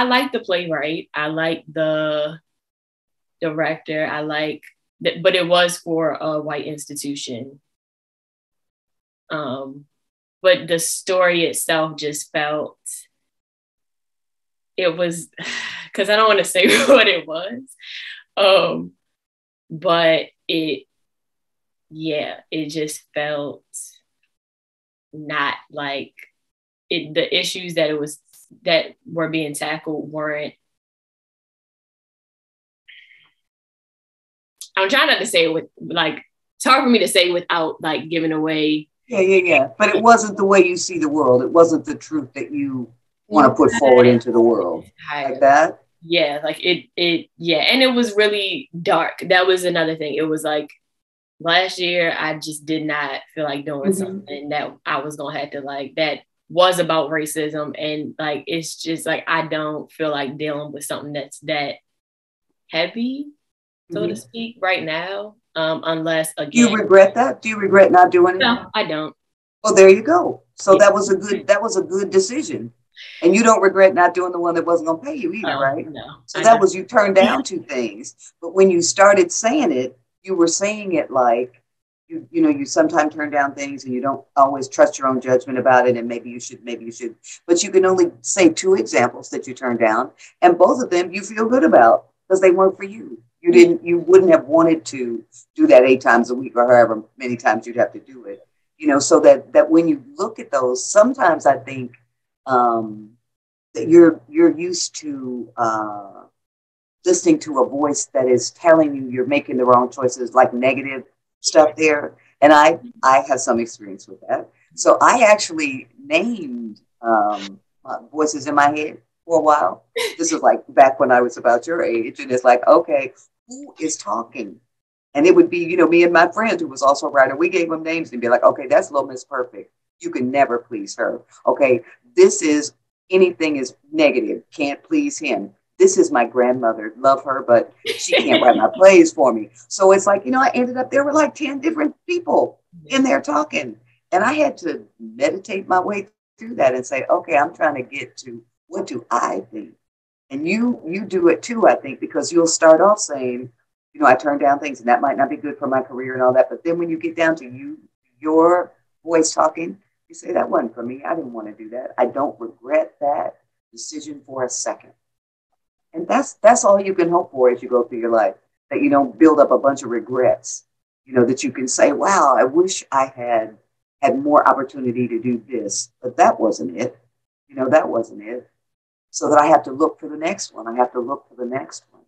like the playwright. I like the director. But it was for a white institution. But the story itself just felt, it was, because I don't want to say what it was. But it just felt not like it, the issues that were being tackled weren't, I'm trying not to say it with, like, it's hard for me to say without like giving away.
Yeah. But it wasn't the way you see the world. It wasn't the truth that you want to put forward into the world. Like that?
Yeah, like yeah. And it was really dark. That was another thing. It was like last year, I just did not feel like doing something that I was going to have to like, that was about racism. And like, it's just like, I don't feel like dealing with something that's that heavy, so to speak, right now. Unless, again.
Do you regret that? Do you regret not doing it?
No, I don't.
Well, there you go. So that was a good decision. And you don't regret not doing the one that wasn't going to pay you either, right?
No.
So that was, you turned down two things. But when you started saying it, you were saying it like, you sometimes turn down things and you don't always trust your own judgment about it. And maybe you should. But you can only say two examples that you turned down. And both of them you feel good about because they weren't for you. You wouldn't have wanted to do that 8 times a week or however many times you'd have to do it. So that when you look at those, sometimes I think that you're used to listening to a voice that is telling you you're making the wrong choices, like negative stuff there. And I have some experience with that. So I actually named voices in my head for a while. This is like back when I was about your age. And it's like, okay, who is talking? And it would be, me and my friend who was also a writer. We gave them names and be like, okay, that's Little Miss Perfect. You can never please her. Okay, this is anything is negative. Can't please him. This is my grandmother. Love her, but she can't write my plays for me. So it's like, I ended up, there were like 10 different people in there talking. And I had to meditate my way through that and say, okay, I'm trying to get to what do I think And you do it too, I think, because you'll start off saying, you know, I turn down things and that might not be good for my career and all that. But then when you get down to your voice talking, you say, that wasn't for me. I didn't want to do that. I don't regret that decision for a second. And that's all you can hope for as you go through your life, that you don't build up a bunch of regrets, you know, that you can say, wow, I wish I had more opportunity to do this, but that wasn't it. You know, that wasn't it. So that I have to look for the next one. I have to look for the next one.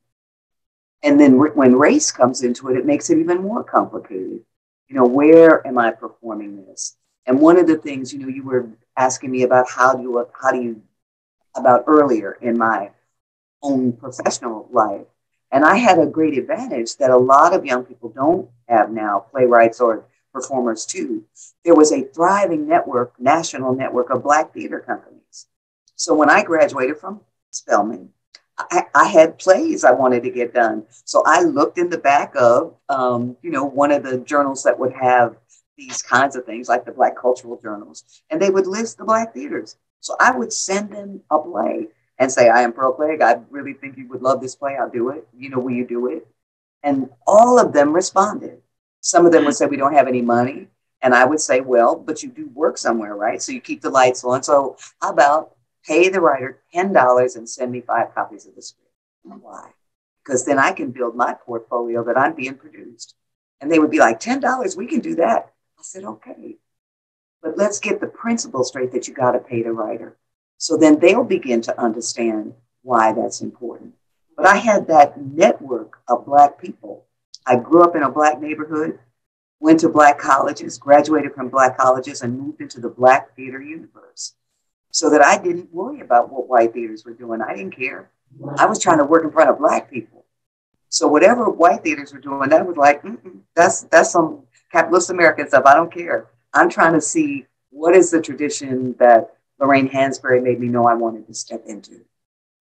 And then when race comes into it, it makes it even more complicated. You know, where am I performing this? And one of the things, you know, you were asking me about how do you about earlier in my own professional life. And I had a great advantage that a lot of young people don't have now, playwrights or performers too. There was a thriving network, national network of Black theater companies. So when I graduated from Spelman, I had plays I wanted to get done. So I looked in the back of, you know, one of the journals that would have these kinds of things, like the Black cultural journals, and they would list the Black theaters. So I would send them a play and say, I am Pearl Cleage. I really think you would love this play. I'll do it. You know, will you do it? And all of them responded. Some of them would say, we don't have any money. And I would say, well, but you do work somewhere, right? So you keep the lights on. So how about pay the writer $10 and send me 5 copies of the script? Why? Because then I can build my portfolio that I'm being produced. And they would be like, $10, we can do that. I said, okay. But let's get the principle straight that you got to pay the writer. So then they'll begin to understand why that's important. But I had that network of Black people. I grew up in a Black neighborhood, went to Black colleges, graduated from Black colleges, and moved into the Black theater universe. So that I didn't worry about what white theaters were doing. I didn't care. I was trying to work in front of Black people. So whatever white theaters were doing, that was like, that's some capitalist American stuff. I don't care. I'm trying to see what is the tradition that Lorraine Hansberry made me know I wanted to step into.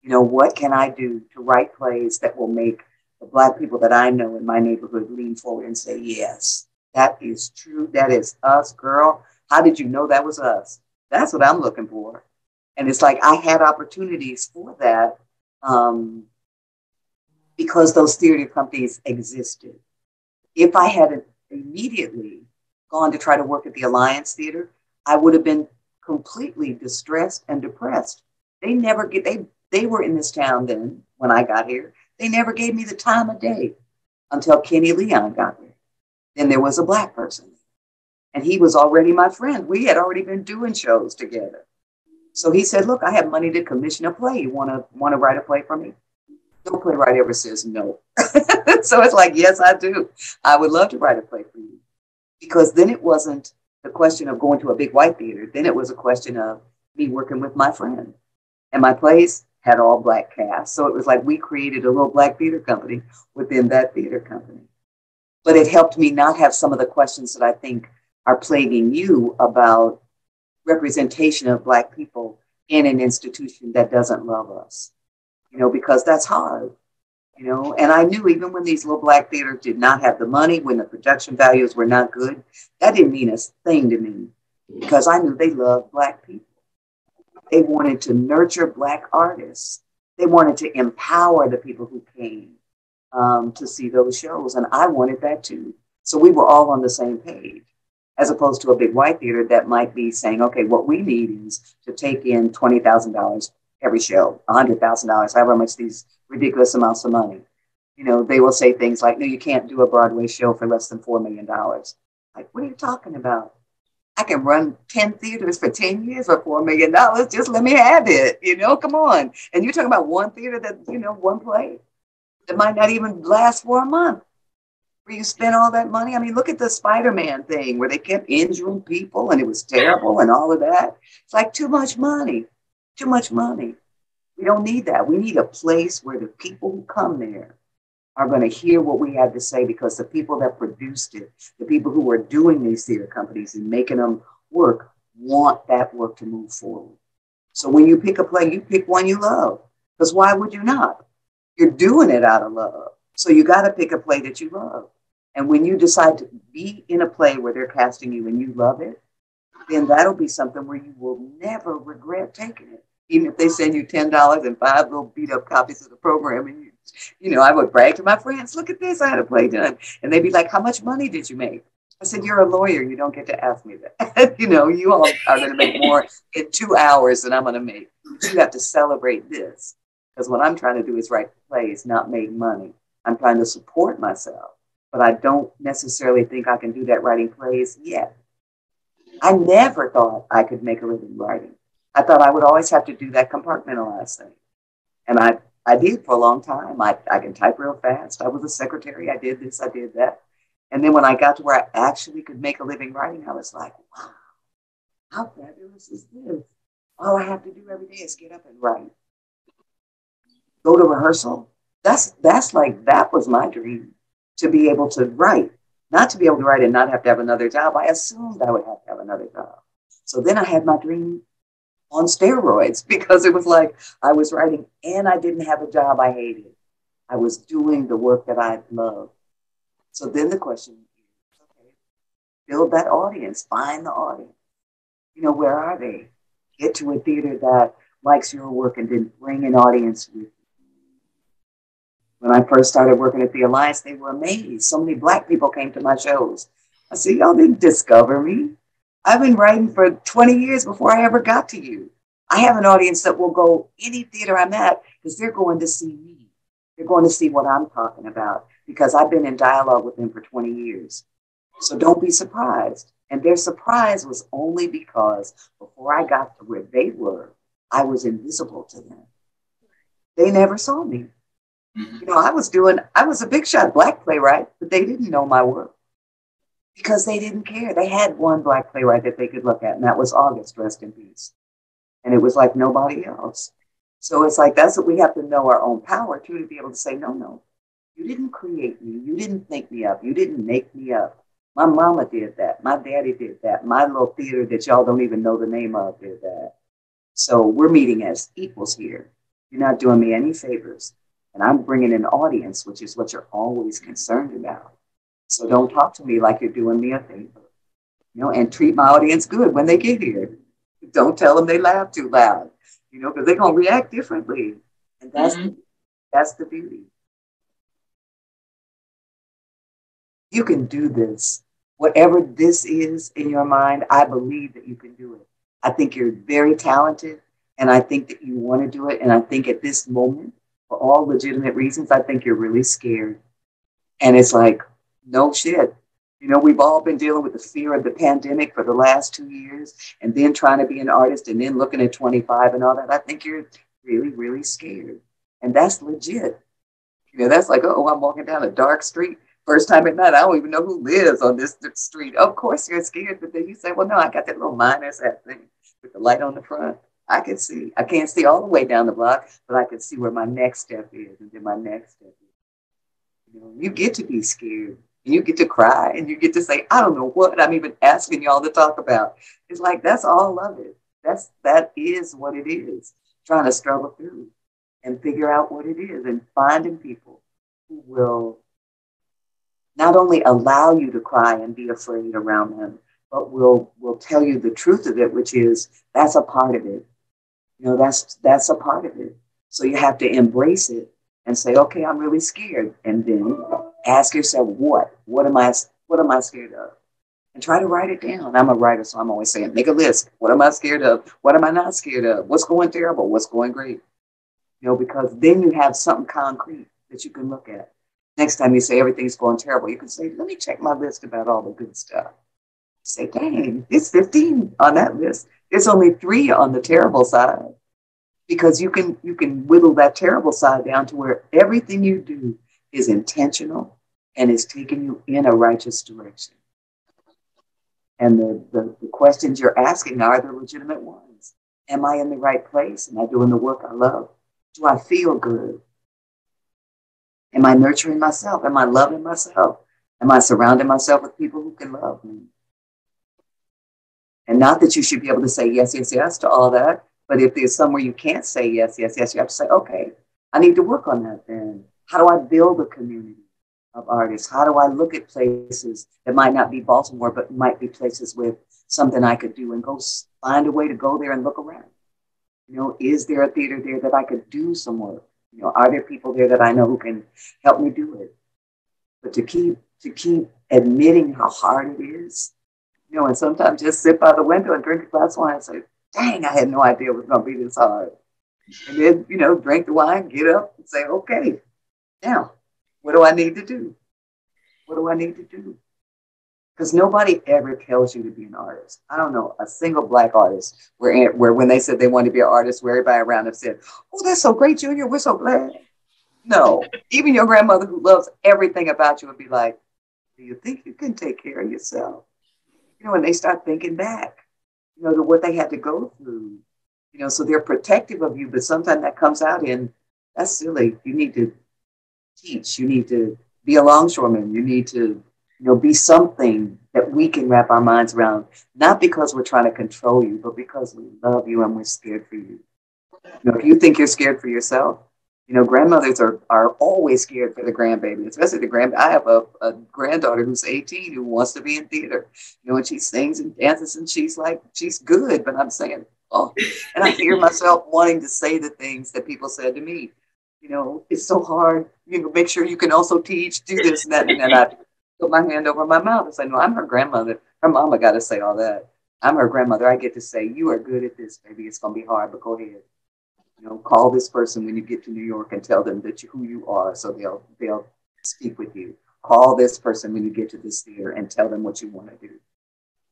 You know, what can I do to write plays that will make the Black people that I know in my neighborhood lean forward and say, yes, that is true. That is us, girl. How did you know that was us? That's what I'm looking for. And it's like I had opportunities for that because those theater companies existed. If I had immediately gone to try to work at the Alliance Theater, I would have been completely distressed and depressed. They were in this town then when I got here. They never gave me the time of day until Kenny Leon got there. Then there was a Black person. And he was already my friend. We had already been doing shows together. So he said, look, I have money to commission a play. You want to write a play for me? No playwright ever says no. So it's like, yes, I do. I would love to write a play for you. Because then it wasn't the question of going to a big white theater. Then it was a question of me working with my friend. And my plays had all Black cast. So it was like we created a little Black theater company within that theater company. But it helped me not have some of the questions that I think are plaguing you about representation of Black people in an institution that doesn't love us, you know, because that's hard, you know. And I knew even when these little Black theaters did not have the money, when the production values were not good, that didn't mean a thing to me because I knew they loved Black people. They wanted to nurture Black artists. They wanted to empower the people who came to see those shows. And I wanted that too. So we were all on the same page, as opposed to a big white theater that might be saying, okay, what we need is to take in $20,000 every show, $100,000, however much these ridiculous amounts of money. You know, they will say things like, no, you can't do a Broadway show for less than $4 million. Like, what are you talking about? I can run 10 theaters for 10 years for $4 million. Just let me have it. You know, come on. And you're talking about one theater that, you know, one play that might not even last for a month. Where you spend all that money. I mean, look at the Spider-Man thing where they kept injuring people and it was terrible and all of that. It's like too much money, too much money. We don't need that. We need a place where the people who come there are going to hear what we have to say because the people that produced it, the people who are doing these theater companies and making them work, want that work to move forward. So when you pick a play, you pick one you love. Because why would you not? You're doing it out of love. So you got to pick a play that you love. And when you decide to be in a play where they're casting you and you love it, then that'll be something where you will never regret taking it Even if they send you $10 and 5 little beat up copies of the program, and I would brag to my friends, look at this, I had a play done. And they'd be like, how much money did you make? I said, you're a lawyer. You don't get to ask me that. You all are going to make more in 2 hours than I'm going to make. But you have to celebrate this. Because what I'm trying to do is write plays, not make money. I'm trying to support myself. But I don't necessarily think I can do that writing plays yet. I never thought I could make a living writing. I thought I would always have to do that compartmentalized thing. And I did for a long time. I can type real fast. I was a secretary. I did this, I did that. And then when I got to where I actually could make a living writing, I was like, wow, how fabulous is this? All I have to do every day is get up and write. Go to rehearsal. That was my dream, to be able to write. Not to be able to write and not have to have another job. I assumed I would have to have another job. So then I had my dream on steroids, because it was like I was writing and I didn't have a job I hated. I was doing the work that I loved. So then the question is, okay, build that audience, find the audience. Where are they? Get to a theater that likes your work and then bring an audience with you. When I first started working at the Alliance, they were amazed. So many Black people came to my shows. I said, y'all didn't discover me. I've been writing for 20 years before I ever got to you. I have an audience that will go any theater I'm at because they're going to see me. They're going to see what I'm talking about because I've been in dialogue with them for 20 years. So don't be surprised. And their surprise was only because before I got to where they were, I was invisible to them. They never saw me. I was a big shot Black playwright, but they didn't know my work because they didn't care. They had one Black playwright that they could look at, and that was August, rest in peace. And it was like nobody else. So it's like, that's what we have to know our own power too, to be able to say, no, you didn't create me. You didn't think me up. You didn't make me up. My mama did that. My daddy did that. My little theater that y'all don't even know the name of did that. So we're meeting as equals here. You're not doing me any favors. And I'm bringing an audience, which is what you're always concerned about. So don't talk to me like you're doing me a favor, and treat my audience good when they get here. Don't tell them they laugh too loud, because they're going to react differently. And that's the beauty. You can do this. Whatever this is in your mind, I believe that you can do it. I think you're very talented, and I think that you want to do it. And I think at this moment, for all legitimate reasons, I think you're really scared. And it's like, no shit. We've all been dealing with the fear of the pandemic for the last 2 years, and then trying to be an artist and then looking at 25 and all that. I think you're really, really scared. And that's legit. That's like, oh, I'm walking down a dark street. First time at night, I don't even know who lives on this street. Of course you're scared, but then you say, well, no, I got that little miner's hat thing with the light on the front. I can see. I can't see all the way down the block, but I can see where my next step is, and then my next step is. You get to be scared, and you get to cry, and you get to say, I don't know what I'm even asking y'all to talk about. It's like, that's all of it. That is what it is. Trying to struggle through and figure out what it is, and finding people who will not only allow you to cry and be afraid around them, but will tell you the truth of it, which is that's a part of it. That's a part of it. So you have to embrace it and say, okay, I'm really scared. And then ask yourself, what am I scared of? And try to write it down. I'm a writer, so I'm always saying, make a list. What am I scared of? What am I not scared of? What's going terrible? What's going great? Because then you have something concrete that you can look at. Next time you say everything's going terrible, you can say, let me check my list about all the good stuff. Say, dang, it's 15 on that list. There's only 3 on the terrible side, because you can whittle that terrible side down to where everything you do is intentional and is taking you in a righteous direction. And the questions you're asking are the legitimate ones. Am I in the right place? Am I doing the work I love? Do I feel good? Am I nurturing myself? Am I loving myself? Am I surrounding myself with people who can love me? And not that you should be able to say yes, yes, yes to all that. But if there's somewhere you can't say yes, yes, yes, you have to say, okay, I need to work on that then. How do I build a community of artists? How do I look at places that might not be Baltimore, but might be places with something I could do, and go find a way to go there and look around? You know, is there a theater there that I could do some work? You know, are there people there that I know who can help me do it? But to keep admitting how hard it is, you know, and sometimes just sit by the window and drink a glass of wine and say, dang, I had no idea it was going to be this hard. And then, you know, drink the wine, get up and say, okay, now, what do I need to do? What do I need to do? Because nobody ever tells you to be an artist. I don't know a single Black artist where when they said they wanted to be an artist, where everybody around them said, oh, that's so great, Junior. We're so glad. No, even your grandmother who loves everything about you would be like, do you think you can take care of yourself? You know, and they start thinking back, you know, to what they had to go through, you know, so they're protective of you, but sometimes that comes out in, that's silly. You need to teach. You need to be a longshoreman. You need to, you know, be something that we can wrap our minds around, not because we're trying to control you, but because we love you and we're scared for you. You know, if you think you're scared for yourself, you know, grandmothers are always scared for the grandbaby, especially the I have a granddaughter who's 18 who wants to be in theater, you know, and she sings and dances and she's like, she's good, but I'm saying, oh, and I hear myself wanting to say the things that people said to me. You know, it's so hard, you know, make sure you can also teach, do this and that. And then I put my hand over my mouth and say, no, I'm her grandmother. Her mama got to say all that. I'm her grandmother. I get to say, you are good at this, baby. It's going to be hard, but go ahead. You know, call this person when you get to New York and tell them that who you are, so they'll speak with you. Call this person when you get to this theater and tell them what you want to do.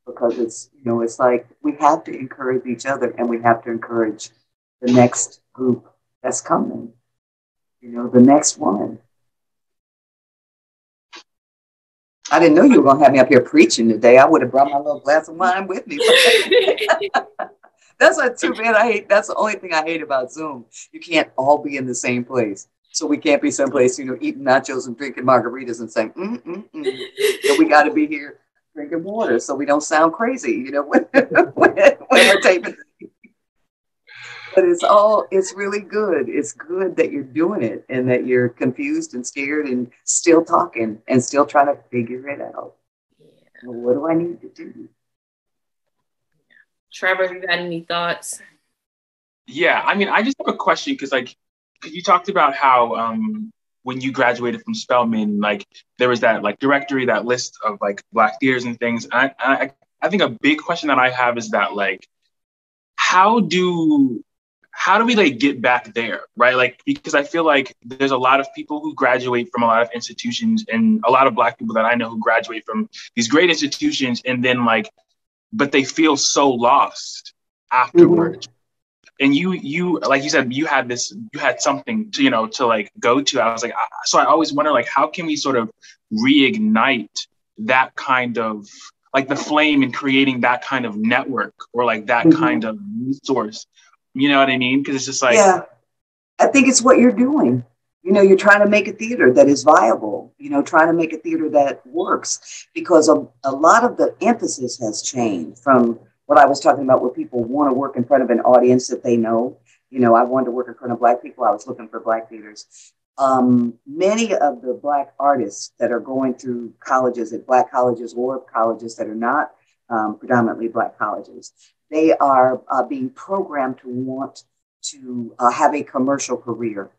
Because it's, you know, it's like we have to encourage each other and we have to encourage the next group that's coming. You know, the next one. I didn't know you were going to have me up here preaching today. I would have brought my little glass of wine with me. That's not too bad. I hate. That's the only thing I hate about Zoom. You can't all be in the same place. So we can't be someplace, you know, eating nachos and drinking margaritas and saying, So we got to be here drinking water so we don't sound crazy, you know, when we're taping. But it's really good. It's good that you're doing it and that you're confused and scared and still talking and still trying to figure it out. Well, what do I need to do?
Trevor, you got any thoughts?
Yeah, I mean, I just have a question because, like, you talked about how when you graduated from Spelman, like, there was that, like, directory, that list of, like, Black theaters and things. And I think a big question that I have is that, like, how do we, like, get back there, right? Like, because I feel like there's a lot of people who graduate from a lot of institutions and a lot of Black people that I know who graduate from these great institutions and then, like, but they feel so lost afterwards. And you, like you said, you had something to, you know, to, like, go to. I was like, so I always wonder, like, how can we sort of reignite that kind of, like, the flame in creating that kind of network or, like, that kind of resource. You know what I mean? Because it's just like,
yeah, I think it's what you're doing. You know, you're trying to make a theater that is viable, you know, trying to make a theater that works, because a lot of the emphasis has changed from what I was talking about, where people want to work in front of an audience that they know. You know, I wanted to work in front of Black people. I was looking for Black theaters. Many of the Black artists that are going through colleges, at Black colleges or colleges that are not predominantly Black colleges, they are being programmed to want to have a commercial career.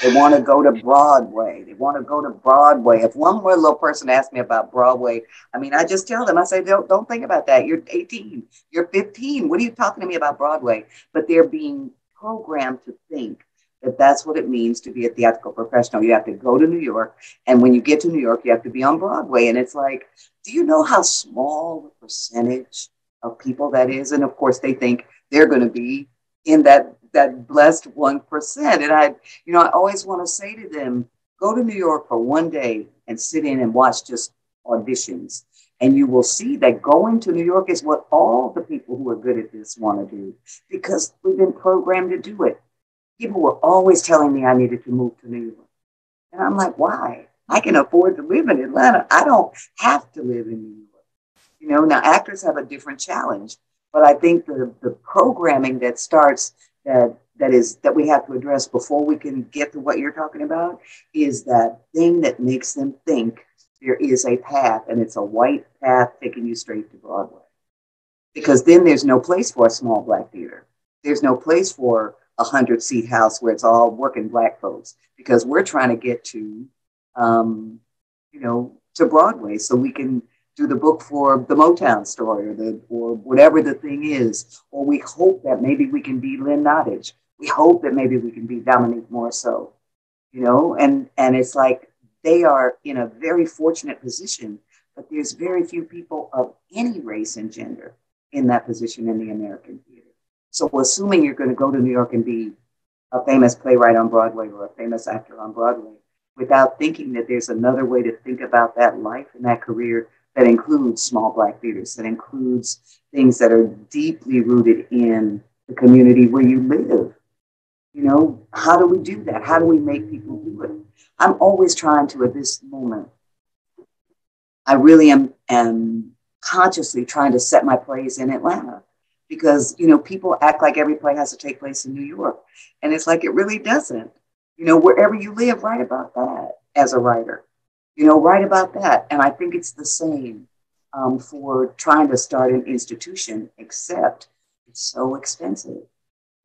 They want to go to Broadway. They want to go to Broadway. If one more little person asks me about Broadway, I mean, I just tell them, I say, don't think about that. You're 18, you're 15. What are you talking to me about Broadway? But they're being programmed to think that that's what it means to be a theatrical professional. You have to go to New York. And when you get to New York, you have to be on Broadway. And it's like, do you know how small the percentage of people that is? And of course, they think they're going to be in that blessed 1%. And I always want to say to them, go to New York for one day and sit in and watch just auditions. And you will see that going to New York is what all the people who are good at this want to do, because we've been programmed to do it. People were always telling me I needed to move to New York. And I'm like, why? I can afford to live in Atlanta. I don't have to live in New York. You know, now actors have a different challenge, but I think the programming that starts that we have to address before we can get to what you're talking about is that thing that makes them think there is a path, and it's a white path taking you straight to Broadway. Because then there's no place for a small Black theater. there's no place for a 100-seat house where it's all working Black folks, because we're trying to get to, to Broadway so we can do the book for the Motown story or whatever the thing is. Or we hope that maybe we can be Lynn Nottage. We hope that maybe we can be Dominique Morisseau, and it's like they are in a very fortunate position, but there's very few people of any race and gender in that position in the American theater. So assuming you're going to go to New York and be a famous playwright on Broadway or a famous actor on Broadway, without thinking that there's another way to think about that life and that career that includes small Black theaters, that includes things that are deeply rooted in the community where you live. How do we do that? How do we make people do it? I'm always trying to, at this moment, I really am consciously trying to set my plays in Atlanta, because, people act like every play has to take place in New York. And it's like, it really doesn't. Wherever you live, write about that as a writer, write about that. And I think it's the same for trying to start an institution, except it's so expensive,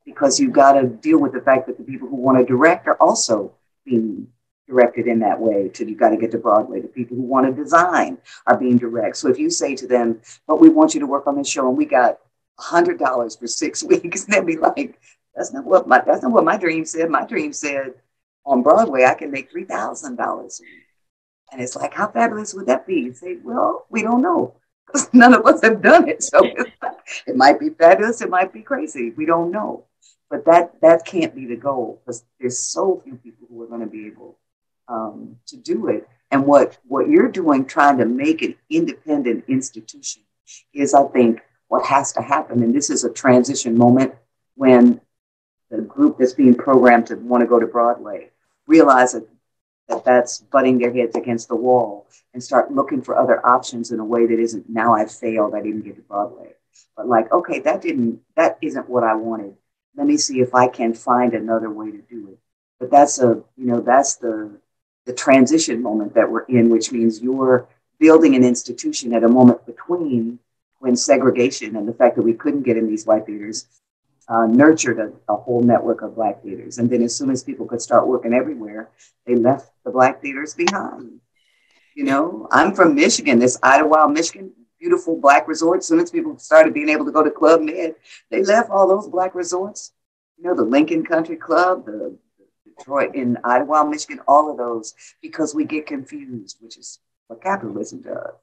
because you've got to deal with the fact that the people who want to direct are also being directed in that way till you got to get to Broadway. The people who want to design are being direct. So if you say to them, but we want you to work on this show and we got $100 for 6 weeks, they'll be like, that's not what my dream said. My dream said on Broadway, I can make $3,000 a week. And it's like, how fabulous would that be? You say, well, we don't know, because none of us have done it. So it might be fabulous. It might be crazy. We don't know. But that can't be the goal, because there's so few people who are going to be able to do it. And what you're doing, trying to make an independent institution, is, I think, what has to happen. And this is a transition moment when the group that's being programmed to want to go to Broadway realize that that's butting their heads against the wall, and start looking for other options in a way that isn't, now I've failed, I didn't get to Broadway. But like, okay, that isn't what I wanted. Let me see if I can find another way to do it. But that's the transition moment that we're in, which means you're building an institution at a moment between when segregation and the fact that we couldn't get in these white theaters nurtured a whole network of Black theaters. And then as soon as people could start working everywhere, they left the Black theaters behind. I'm from Michigan, this Idlewild, Michigan, beautiful Black resort. As soon as people started being able to go to Club Med, they left all those Black resorts. The Lincoln Country Club, the Detroit in Idlewild, Michigan, all of those, because we get confused, which is what capitalism does.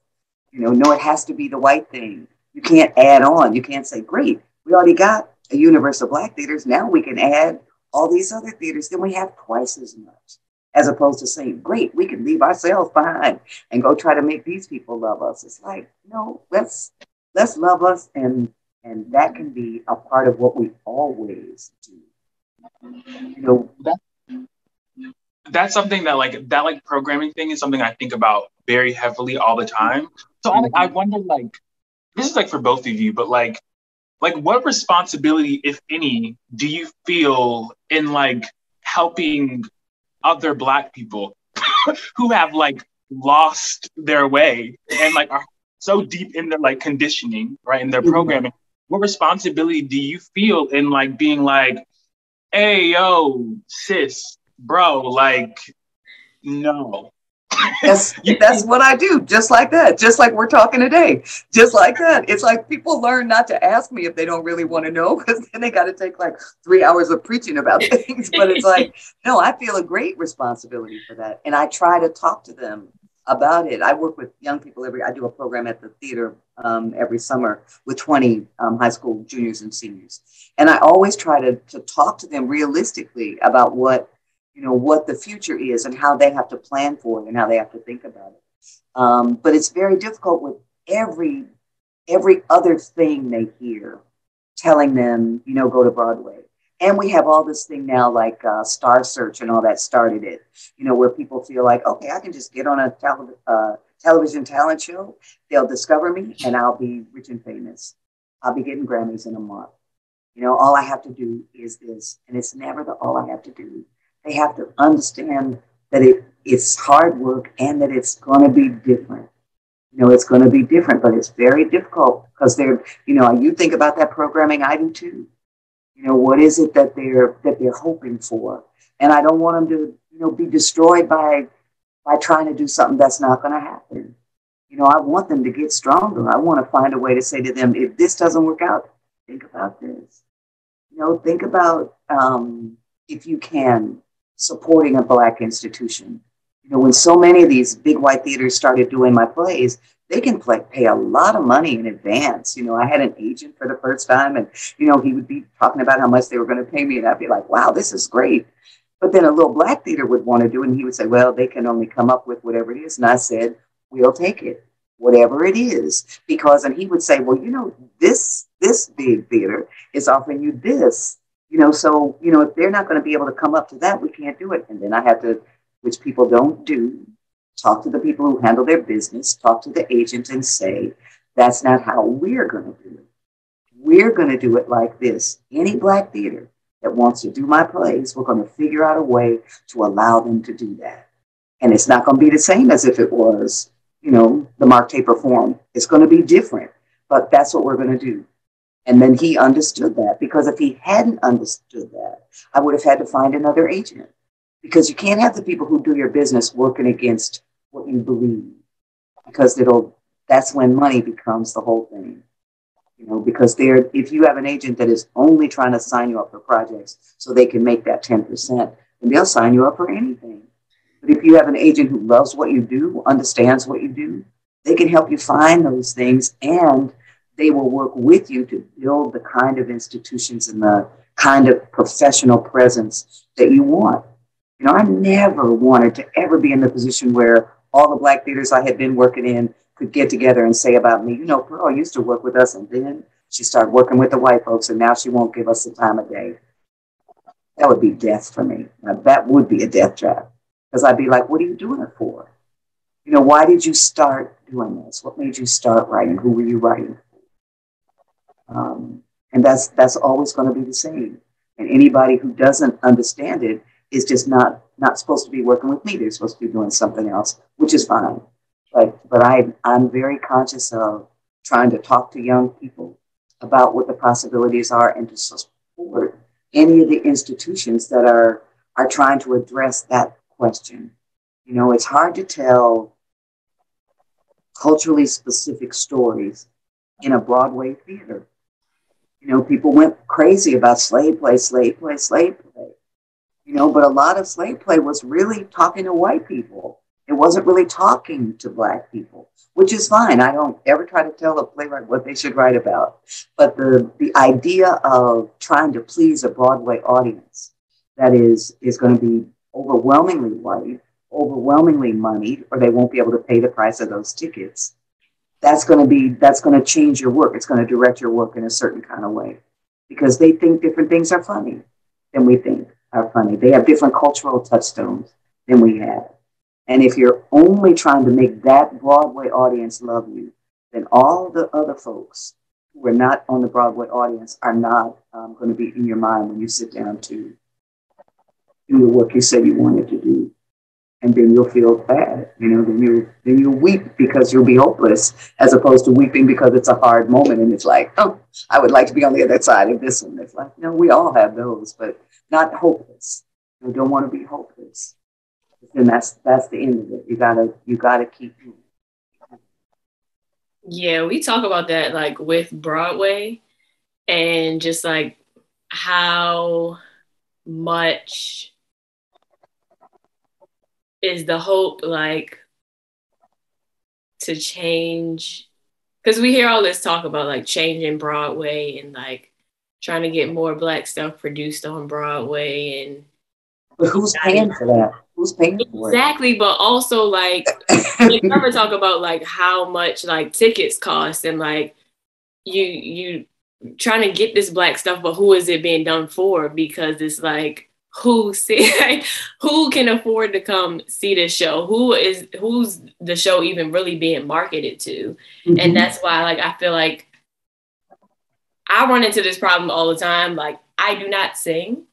No, it has to be the white thing. You can't add on. You can't say, great, we already got a universe of Black theaters. Now we can add all these other theaters. Then we have twice as much, as opposed to saying, great, we can leave ourselves behind and go try to make these people love us. It's like, no, let's love us. And that can be a part of what we always do.
That's something that programming thing is something I think about very heavily all the time. So I wonder, this is for both of you, but what responsibility, if any, do you feel in helping other Black people who have lost their way and are so deep in their conditioning, right, in their programming? What responsibility do you feel in being hey, yo, sis, bro, no.
That's what I do, just like that, just like we're talking today, just like that. It's like people learn not to ask me if they don't really want to know, because then they got to take 3 hours of preaching about things. But it's no, I feel a great responsibility for that, and I try to talk to them about it. I work with young people I do a program at the theater every summer with 20 high school juniors and seniors, and I always try to talk to them realistically about what the future is and how they have to plan for it and how they have to think about it. But it's very difficult with every other thing they hear telling them, go to Broadway. And we have all this thing now Star Search and all that started it, where people feel like, okay, I can just get on a television talent show. They'll discover me and I'll be rich and famous. I'll be getting Grammys in a month. All I have to do is this. And it's never all I have to do. They have to understand that it's hard work and that it's going to be different. It's going to be different, but it's very difficult because you think about that programming, I do too. What is it that they're hoping for? And I don't want them to, be destroyed by trying to do something that's not going to happen. I want them to get stronger. I want to find a way to say to them, if this doesn't work out, think about this. Think about, if you can, supporting a Black institution. When so many of these big white theaters started doing my plays, they can pay a lot of money in advance. I had an agent for the first time, and, he would be talking about how much they were going to pay me. And I'd be like, wow, this is great. But then a little Black theater would want to do it, and he would say, well, they can only come up with whatever it is. And I said, we'll take it, whatever it is. And he would say, well, this big theater is offering you this, so, if they're not going to be able to come up to that, we can't do it. And then I have to, which people don't do, talk to the people who handle their business, talk to the agent and say, that's not how we're going to do it. We're going to do it like this. Any Black theater that wants to do my plays, we're going to figure out a way to allow them to do that. And it's not going to be the same as if it was, the Mark Taper Forum. It's going to be different, but that's what we're going to do. And then he understood that, because if he hadn't understood that, I would have had to find another agent, because you can't have the people who do your business working against what you believe, because that's when money becomes the whole thing. Because if you have an agent that is only trying to sign you up for projects so they can make that 10%, then they'll sign you up for anything. But if you have an agent who loves what you do, understands what you do, they can help you find those things, and they will work with you to build the kind of institutions and the kind of professional presence that you want. I never wanted to ever be in the position where all the Black theaters I had been working in could get together and say about me, Pearl used to work with us, and then she started working with the white folks, and now she won't give us the time of day. That would be death for me. Now, that would be a death trap, because I'd be like, what are you doing it for? Why did you start doing this? What made you start writing? Who were you writing for? And that's always going to be the same. And anybody who doesn't understand it is just not supposed to be working with me. They're supposed to be doing something else, which is fine. But I'm very conscious of trying to talk to young people about what the possibilities are, and to support any of the institutions that are trying to address that question. It's hard to tell culturally specific stories in a Broadway theater. People went crazy about slave play. But a lot of slave play was really talking to white people. It wasn't really talking to Black people, which is fine. I don't ever try to tell a playwright what they should write about. But the idea of trying to please a Broadway audience that is going to be overwhelmingly white, overwhelmingly moneyed, or they won't be able to pay the price of those tickets, that's going to change your work. It's going to direct your work in a certain kind of way, because they think different things are funny than we think are funny. They have different cultural touchstones than we have. And if you're only trying to make that Broadway audience love you, then all the other folks who are not on the Broadway audience are not going to be in your mind when you sit down to do the work you said you wanted to do. And then you'll feel bad, then you'll weep because you'll be hopeless, as opposed to weeping because it's a hard moment and it's like, oh, I would like to be on the other side of this one. It's like, we all have those, but not hopeless. You don't want to be hopeless. And that's the end of it. You gotta keep moving.
Yeah, we talk about that like with Broadway, and just like how much is the hope like to change, because we hear all this talk about like changing Broadway and like trying to get more Black stuff produced on Broadway. And
but who's paying for that? Who's paying for it?
Exactly, but also like they never talk about like how much like tickets cost, and like you trying to get this Black stuff, but who is it being done for? Because it's like, who can afford to come see this show? Who's the show even really being marketed to? Mm-hmm. And that's why like I feel like I run into this problem all the time. Like, I do not sing.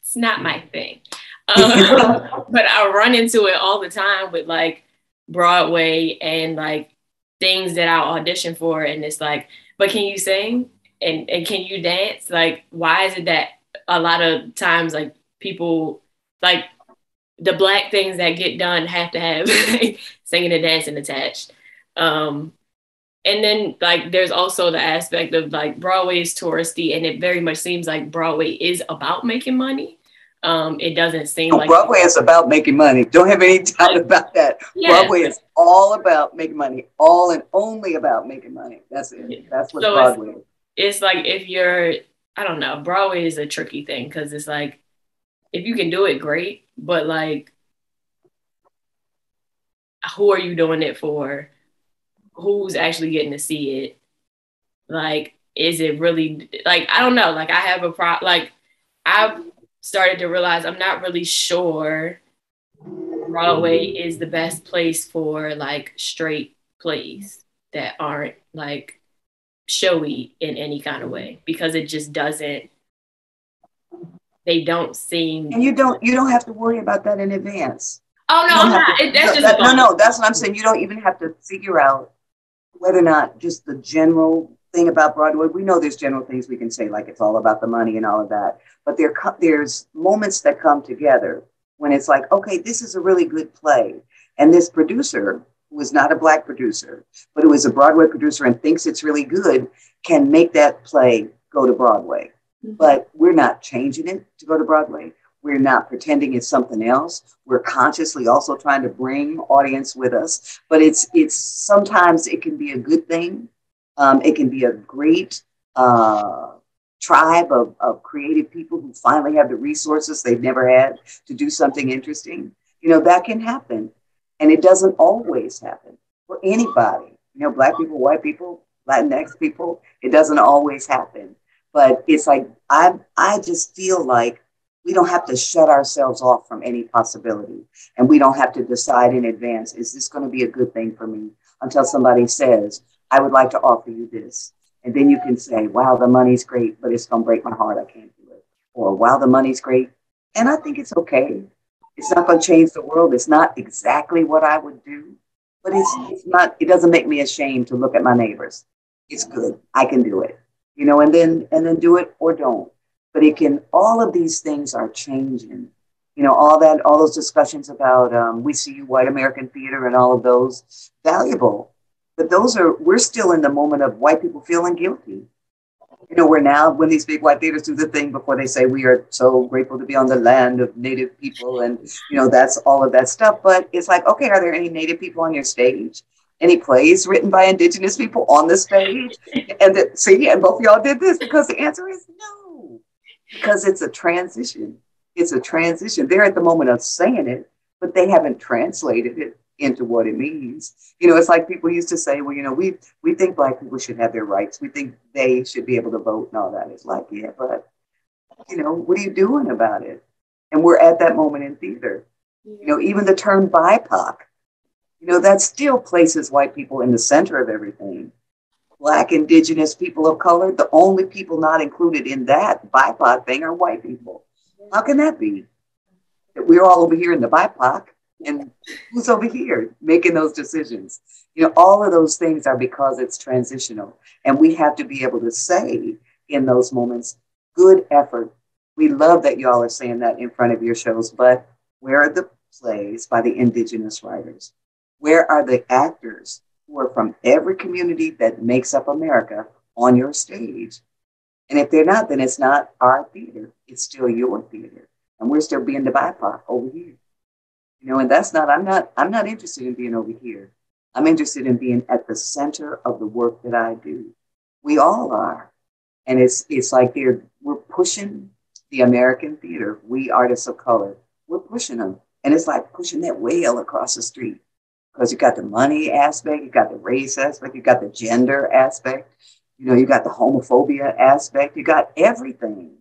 It's not my thing. But I run into it all the time with like Broadway and like things that I audition for. And it's like, but can you sing? and can you dance? Like, why is it that a lot of times, like, people, like, the Black things that get done have to have like, singing and dancing attached. And then, like, there's also the aspect of, like, Broadway is touristy, and it very much seems like Broadway is about making money. It doesn't seem like
Broadway is about making money. Don't have any doubt about that. Yeah. Broadway is all about making money, all and only about making money. That's it. That's what Broadway is.
It's like, if you're, I don't know, Broadway is a tricky thing, because it's like, if you can do it, great, but like, who are you doing it for? Who's actually getting to see it? Like, is it really, like, I don't know, like, I have like, I've started to realize I'm not really sure Broadway is the best place for, like, straight plays that aren't, like, showy in any kind of way, because it just doesn't, they don't seem.
And you don't have to worry about that in advance.
Oh, no, I'm not. That's just
no, that's what I'm saying. You don't even have to figure out whether or not just the general thing about Broadway. We know there's general things we can say, like it's all about the money and all of that. But there's moments that come together when it's like, okay, this is a really good play. And this producer, who is not a Black producer, but who is a Broadway producer and thinks it's really good, can make that play go to Broadway. Mm-hmm. But we're not changing it to go to Broadway. We're not pretending it's something else. We're consciously also trying to bring audience with us. But it's sometimes it can be a good thing. It can be a great tribe of creative people who finally have the resources they've never had to do something interesting. You know, that can happen. And it doesn't always happen for anybody. You know, Black people, white people, Latinx people, it doesn't always happen. But it's like, I just feel like we don't have to shut ourselves off from any possibility. And we don't have to decide in advance, is this going to be a good thing for me? Until somebody says, I would like to offer you this. And then you can say, wow, the money's great, but it's going to break my heart. I can't do it. Or, wow, the money's great. And I think it's okay. It's not going to change the world. It's not exactly what I would do, but it's not, it doesn't make me ashamed to look at my neighbors. It's good. I can do it, you know, and then do it or don't. But it can, all of these things are changing. You know, all those discussions about We See You, White American Theater, and all of those, valuable. But we're still in the moment of white people feeling guilty. You know, we're now, when these big white theaters do the thing before they say, we are so grateful to be on the land of Native people. And, you know, that's all of that stuff. But it's like, okay, are there any Native people on your stage? Any plays written by Indigenous people on the stage? And both of y'all did this, because the answer is no. Because it's a transition. It's a transition. They're at the moment of saying it, but they haven't translated it into what it means. You know, it's like people used to say, well, you know, we think Black people should have their rights. We think they should be able to vote and all that. It's like, yeah, but, you know, what are you doing about it? And we're at that moment in theater. You know, even the term BIPOC, you know, that still places white people in the center of everything. Black, Indigenous, people of color, the only people not included in that BIPOC thing are white people. How can that be? That we're all over here in the BIPOC, and who's over here making those decisions? You know, all of those things are because it's transitional. And we have to be able to say in those moments, good effort. We love that y'all are saying that in front of your shows, but where are the plays by the Indigenous writers? Where are the actors who are from every community that makes up America on your stage? And if they're not, then it's not our theater. It's still your theater. And we're still being the BIPOC over here. You know, and that's not, I'm not interested in being over here. I'm interested in being at the center of the work that I do. We all are. And it's like we're pushing the American theater. We artists of color, we're pushing them. And it's like pushing that whale across the street. Because you got the money aspect, you got the race aspect, you got the gender aspect, you know, you got the homophobia aspect, you got everything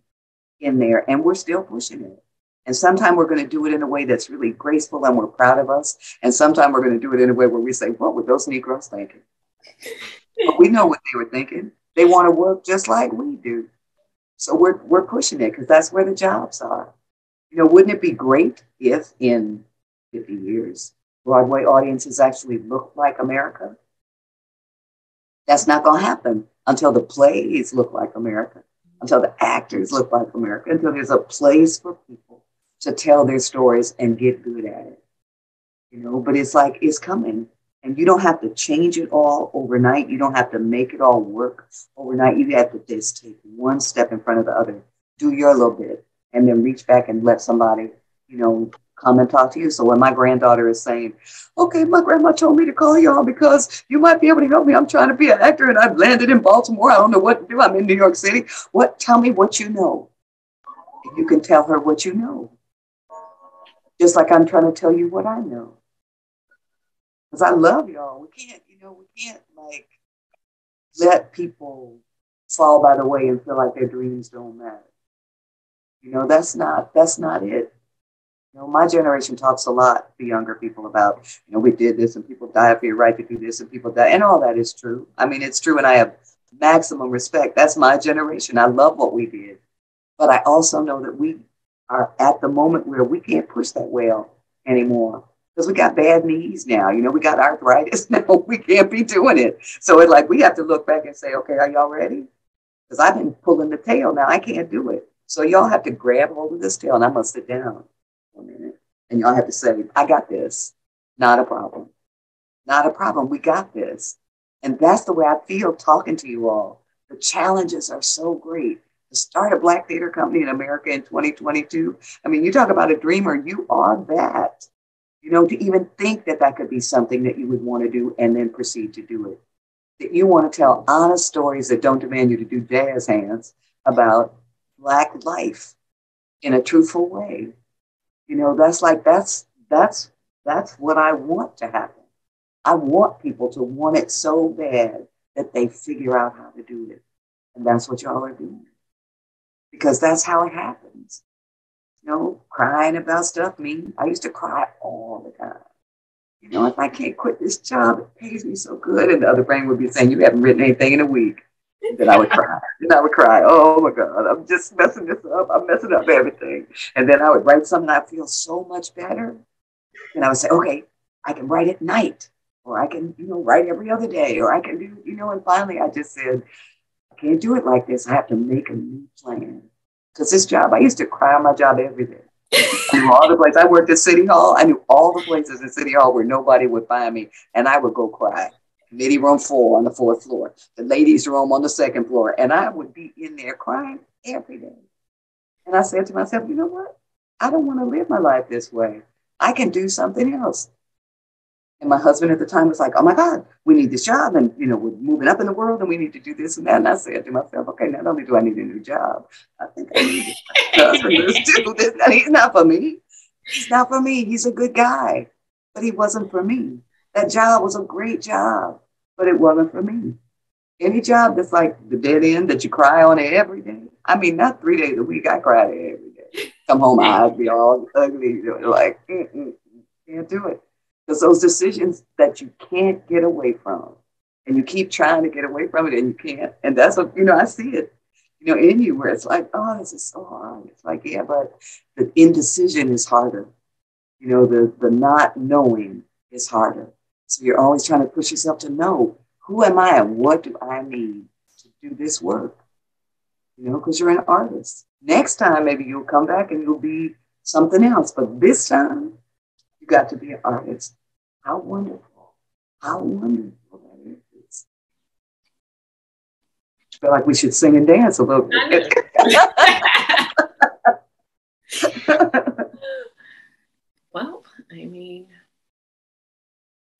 in there, and we're still pushing it. And sometimes we're going to do it in a way that's really graceful and we're proud of us. And sometimes we're going to do it in a way where we say, what were those Negroes thinking? But we know what they were thinking. They want to work just like we do. So we're pushing it because that's where the jobs are. You know, wouldn't it be great if in 50 years, Broadway audiences actually look like America? That's not going to happen until the plays look like America, until the actors look like America, until there's a place for people to tell their stories and get good at it. You know, but it's like it's coming. And you don't have to change it all overnight. You don't have to make it all work overnight. You have to just take one step in front of the other, do your little bit, and then reach back and let somebody, you know, come and talk to you. So when my granddaughter is saying, okay, my grandma told me to call y'all because you might be able to help me. I'm trying to be an actor and I've landed in Baltimore. I don't know what to do. I'm in New York City. Tell me what you know. And you can tell her what you know. Just like I'm trying to tell you what I know. Because I love y'all. We can't like let people fall by the way and feel like their dreams don't matter. You know, that's not it. You know, my generation talks a lot to younger people about, you know, we did this and people die for your right to do this and people die. And all that is true. I mean, it's true. And I have maximum respect. That's my generation. I love what we did. But I also know that we are at the moment where we can't push that well anymore. Because we got bad knees now, you know, we got arthritis now. We can't be doing it. So it's like we have to look back and say, okay, are y'all ready? Because I've been pulling the tail now. I can't do it. So y'all have to grab hold of this tail and I'm going to sit down for a minute. And y'all have to say, I got this. Not a problem. Not a problem. We got this. And that's the way I feel talking to you all. The challenges are so great. To start a Black theater company in America in 2022. I mean, you talk about a dreamer. You are that. You know, to even think that that could be something that you would want to do and then proceed to do it. That you want to tell honest stories that don't demand you to do jazz hands about Black life in a truthful way. You know, that's what I want to happen. I want people to want it so bad that they figure out how to do it. And that's what y'all are doing. Because that's how it happens. You know, crying about stuff. I used to cry all the time. You know, if I can't quit this job, it pays me so good. And the other brain would be saying, you haven't written anything in a week. And then I would cry. And I would cry. Oh my God, I'm just messing this up. I'm messing up everything. And then I would write something I feel so much better. And I would say, okay, I can write at night. Or I can, you know, write every other day. Or I can do, you know, and finally I just said, I can't do it like this. I have to make a new plan. Because this job, I used to cry on my job every day. I knew all the places. I worked at City Hall. I knew all the places in City Hall where nobody would find me. And I would go cry. Committee room 4 on the 4th floor. The ladies' room on the 2nd floor. And I would be in there crying every day. And I said to myself, you know what? I don't want to live my life this way. I can do something else. And my husband at the time was like, oh my God, we need this job. And, you know, we're moving up in the world and we need to do this and that. And I said to myself, okay, not only do I need a new job, I think I need a husband to do this. And he's not for me. He's not for me. He's a good guy, but he wasn't for me. That job was a great job, but it wasn't for me. Any job that's like the dead end that you cry on every day. I mean, not 3 days a week. I cried every day. Come home, my eyes be all ugly. Like, can't do it. Because those decisions that you can't get away from, and you keep trying to get away from it and you can't. And that's what, you know, I see it, you know, in you where it's like, oh, this is so hard. It's like, yeah, but the indecision is harder. You know, the not knowing is harder. So you're always trying to push yourself to know, who am I and what do I need to do this work? You know, because you're an artist. Next time, maybe you'll come back and you'll be something else. But this time, you got to be an artist. How wonderful. How wonderful that is. I feel like we should sing and dance a little bit.
Well, I mean,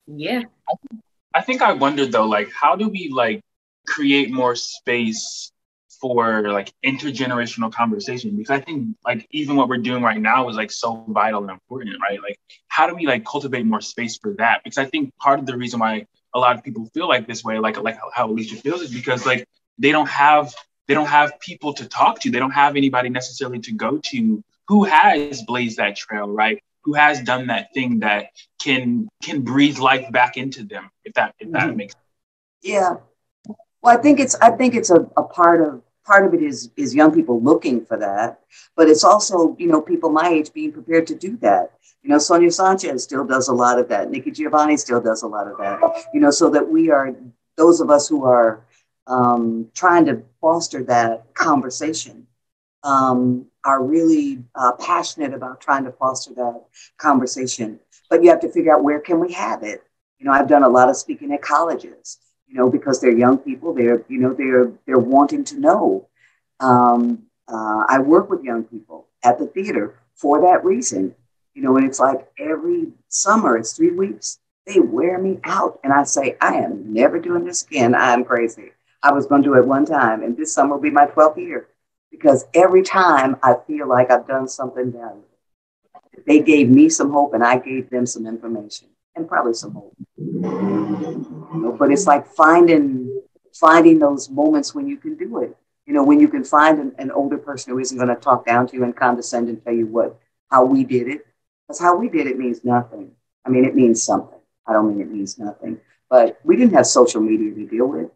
yeah.
I think I wondered though, like, how do we like create more space for like intergenerational conversation? Because I think like even what we're doing right now is like so vital and important, right? Like, how do we like cultivate more space for that? Because I think part of the reason why a lot of people feel like this way, like how Alicia feels, is because like they don't have people to talk to. They don't have anybody necessarily to go to who has blazed that trail, right? Who has done that thing that can breathe life back into them, if that makes sense.
Yeah. Well, I think it's a part of it is young people looking for that, but it's also, you know, people my age being prepared to do that. You know, Sonia Sanchez still does a lot of that. Nikki Giovanni still does a lot of that, you know, so that we are, those of us who are trying to foster that conversation, are really passionate about trying to foster that conversation. But you have to figure out, where can we have it? I've done a lot of speaking at colleges, because they're young people. They're wanting to know. I work with young people at the theater for that reason. And it's like every summer, it's 3 weeks, they wear me out. And I say, I am never doing this again. I'm crazy. I was going to do it one time, and this summer will be my 12th year, because every time I feel like I've done something valuable. They gave me some hope, and I gave them some information and probably some hope. But it's like finding those moments when you can do it. When you can find an older person who isn't going to talk down to you and condescend and tell you how we did it. Because how we did it means nothing. I mean, it means something. I don't mean it means nothing. But we didn't have social media to deal with.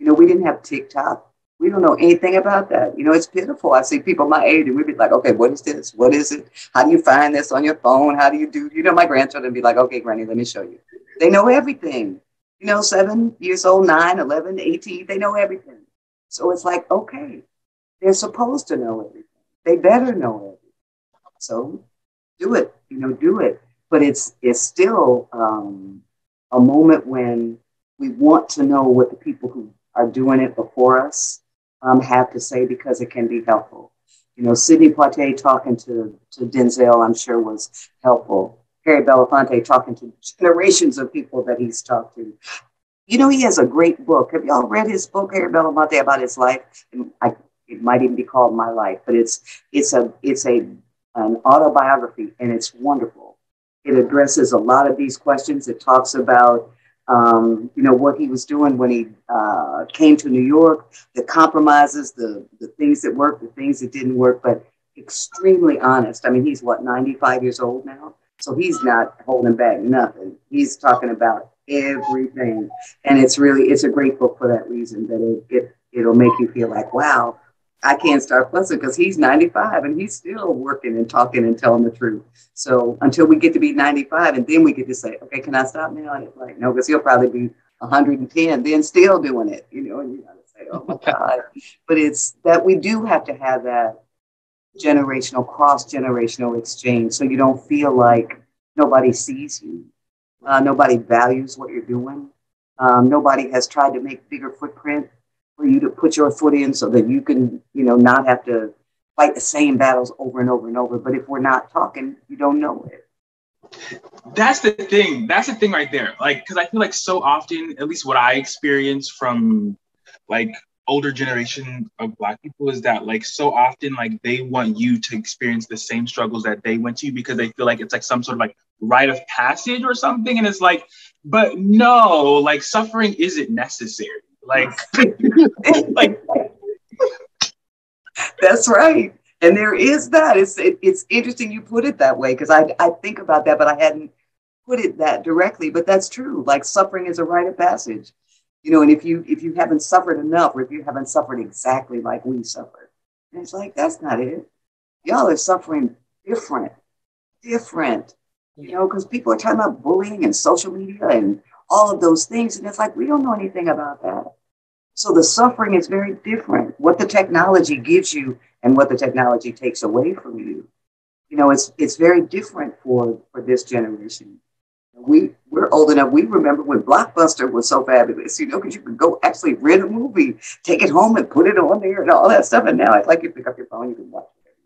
We didn't have TikTok. We don't know anything about that. It's pitiful. I see people my age, and we'd be like, okay, what is this? What is it? How do you find this on your phone? How do you do? My grandchildren be like, okay, Granny, let me show you. They know everything. 7 years old, 9, 11, 18, they know everything. So it's like, okay, they're supposed to know everything. They better know everything. So do it, do it. But it's still a moment when we want to know what the people who are doing it before us have to say, because it can be helpful. Sidney Poitier talking to Denzel, I'm sure, was helpful. Harry Belafonte talking to generations of people that he's talked to. He has a great book. Have y'all read his book, Harry Belafonte, about his life? It might even be called My Life, but it's an autobiography, and it's wonderful. It addresses a lot of these questions. It talks about what he was doing when he came to New York, the compromises, the things that worked, the things that didn't work, but extremely honest. I mean, he's 95 years old now, so he's not holding back nothing. He's talking about everything, and it's a great book for that reason, that it'll make you feel like, wow, I can't start fussing, because he's 95 and he's still working and talking and telling the truth. So until we get to be 95, and then we get to say, okay, can I stop now? And it's like, no, because he'll probably be 110, then still doing it, and you got to say, oh my God. But it's that we do have to have that cross-generational exchange, so you don't feel like nobody sees you. Nobody values what you're doing. Nobody has tried to make bigger footprint for you to put your foot in, so that you can, not have to fight the same battles over and over and over. But if we're not talking, you don't know it.
That's the thing. That's the thing right there. Like, because I feel like so often, at least what I experience from like older generation of Black people, is that like so often like they want you to experience the same struggles that they went to, because they feel like it's like some sort of like rite of passage or something. And it's like, but no, like suffering isn't necessary. Like, like
that's right. And there is that. It's interesting you put it that way, because I think about that, but I hadn't put it that directly. But that's true. Like, suffering is a rite of passage, and if you haven't suffered enough, or if you haven't suffered exactly like we suffered, and it's like, that's not it. Y'all are suffering different, because people are talking about bullying and social media and all of those things. And it's like, we don't know anything about that. So the suffering is very different. What the technology gives you and what the technology takes away from you, it's very different for this generation. We're old enough. We remember when Blockbuster was so fabulous, because you could go actually rent a movie, take it home and put it on there and all that stuff. And now it's like you pick up your phone, you can watch it.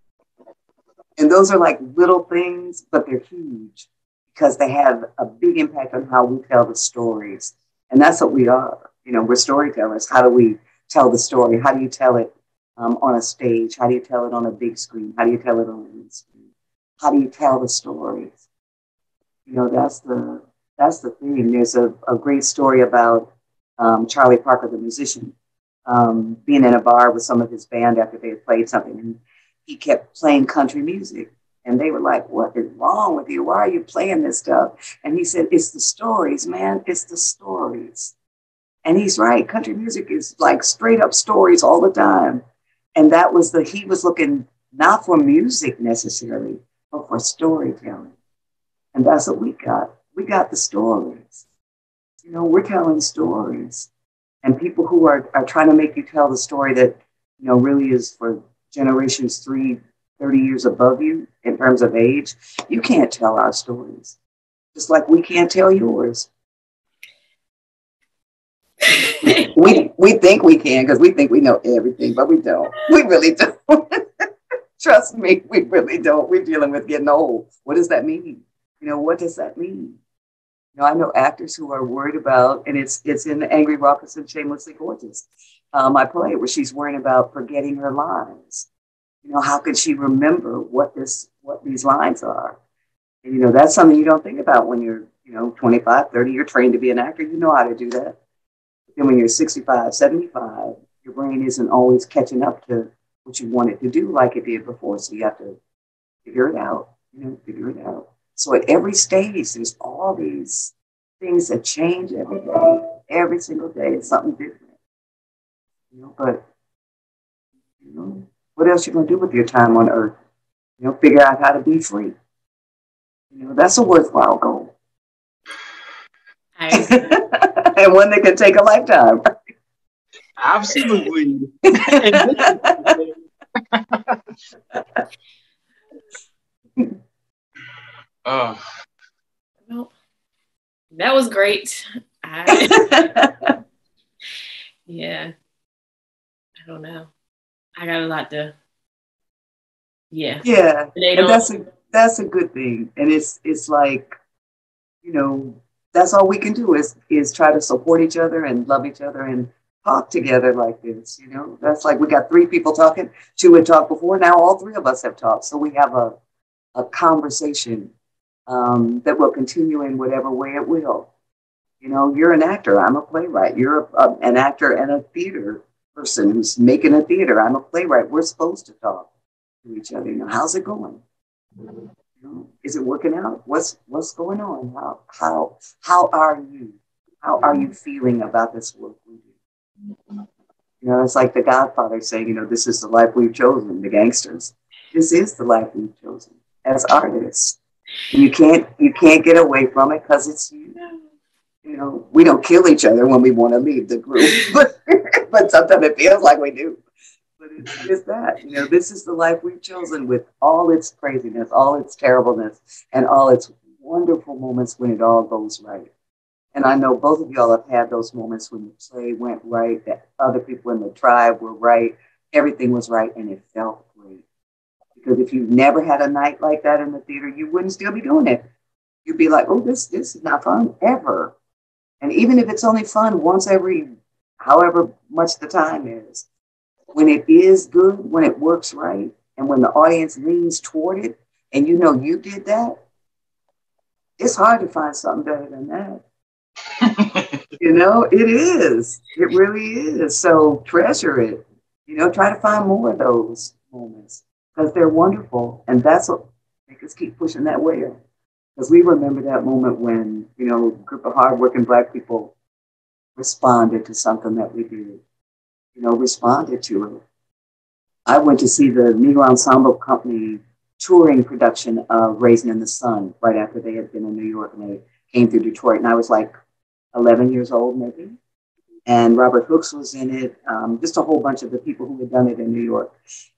And those are like little things, but they're huge, because they have a big impact on how we tell the stories. And that's what we are. We're storytellers. How do we tell the story? How do you tell it on a stage? How do you tell it on a big screen? How do you tell it on a little screen? How do you tell the stories? That's the thing. There's a great story about Charlie Parker, the musician, being in a bar with some of his band after they had played something, and he kept playing country music. And they were like, what is wrong with you? Why are you playing this stuff? And he said, it's the stories, man. It's the stories. And he's right. Country music is like straight up stories all the time. And he was looking not for music necessarily, but for storytelling. And that's what we got. We got the stories. We're telling stories. And people who are trying to make you tell the story that, really is for generations 30 years above you in terms of age, you can't tell our stories. Just like we can't tell yours. we think we can because we think we know everything, but we don't. We really don't. Trust me, we really don't. We're dealing with getting old. What does that mean? What does that mean? I know actors who are worried about, and it's in Angry, Raucous, and Shamelessly Gorgeous, my play, where she's worrying about forgetting her lines. How can she remember what these lines are? And, that's something you don't think about when you're, 25, 30, you're trained to be an actor. You know how to do that. And when you're 65, 75, your brain isn't always catching up to what you want it to do like it did before. So you have to figure it out, figure it out. So at every stage, there's all these things that change every day. Every single day, it's something different. But, what else you going to do with your time on earth? Figure out how to be free. That's a worthwhile goal. And one that can take a lifetime.
Absolutely.
Well, that was great. Yeah. I don't know. I got a lot to. Yeah.
Yeah. And that's a good thing. And it's like, that's all we can do is try to support each other and love each other and talk together like this. That's like we got 3 people talking. 2 had talked before. Now all 3 of us have talked. So we have a conversation that will continue in whatever way it will. You're an actor. I'm a playwright. You're an actor and a theater person who's making a theater. I'm a playwright. We're supposed to talk to each other. How's it going? Is it working out? What's going on? How are you? How are you feeling about this work we do? It's like the Godfather saying, this is the life we've chosen, the gangsters. This is the life we've chosen as artists. And you can't get away from it because it's you. We don't kill each other when we want to leave the group, but sometimes it feels like we do. But it's that, this is the life we've chosen with all its craziness, all its terribleness, and all its wonderful moments when it all goes right. And I know both of y'all have had those moments when the play went right, that other people in the tribe were right, everything was right, and it felt great. Because if you never had a night like that in the theater, you wouldn't still be doing it. You'd be like, oh, this is not fun ever. And even if it's only fun once every however much the time is, when it is good, when it works right, and when the audience leans toward it, and you did that, it's hard to find something better than that. It is. It really is. So treasure it. Try to find more of those moments because they're wonderful. And that's what makes us keep pushing that way. Because we remember that moment when, a group of hardworking Black people responded to something that we did, responded to it. I went to see the Negro Ensemble Company touring production of Raisin in the Sun right after they had been in New York, and they came through Detroit. And I was like 11 years old, maybe. And Robert Hooks was in it, just a whole bunch of the people who had done it in New York.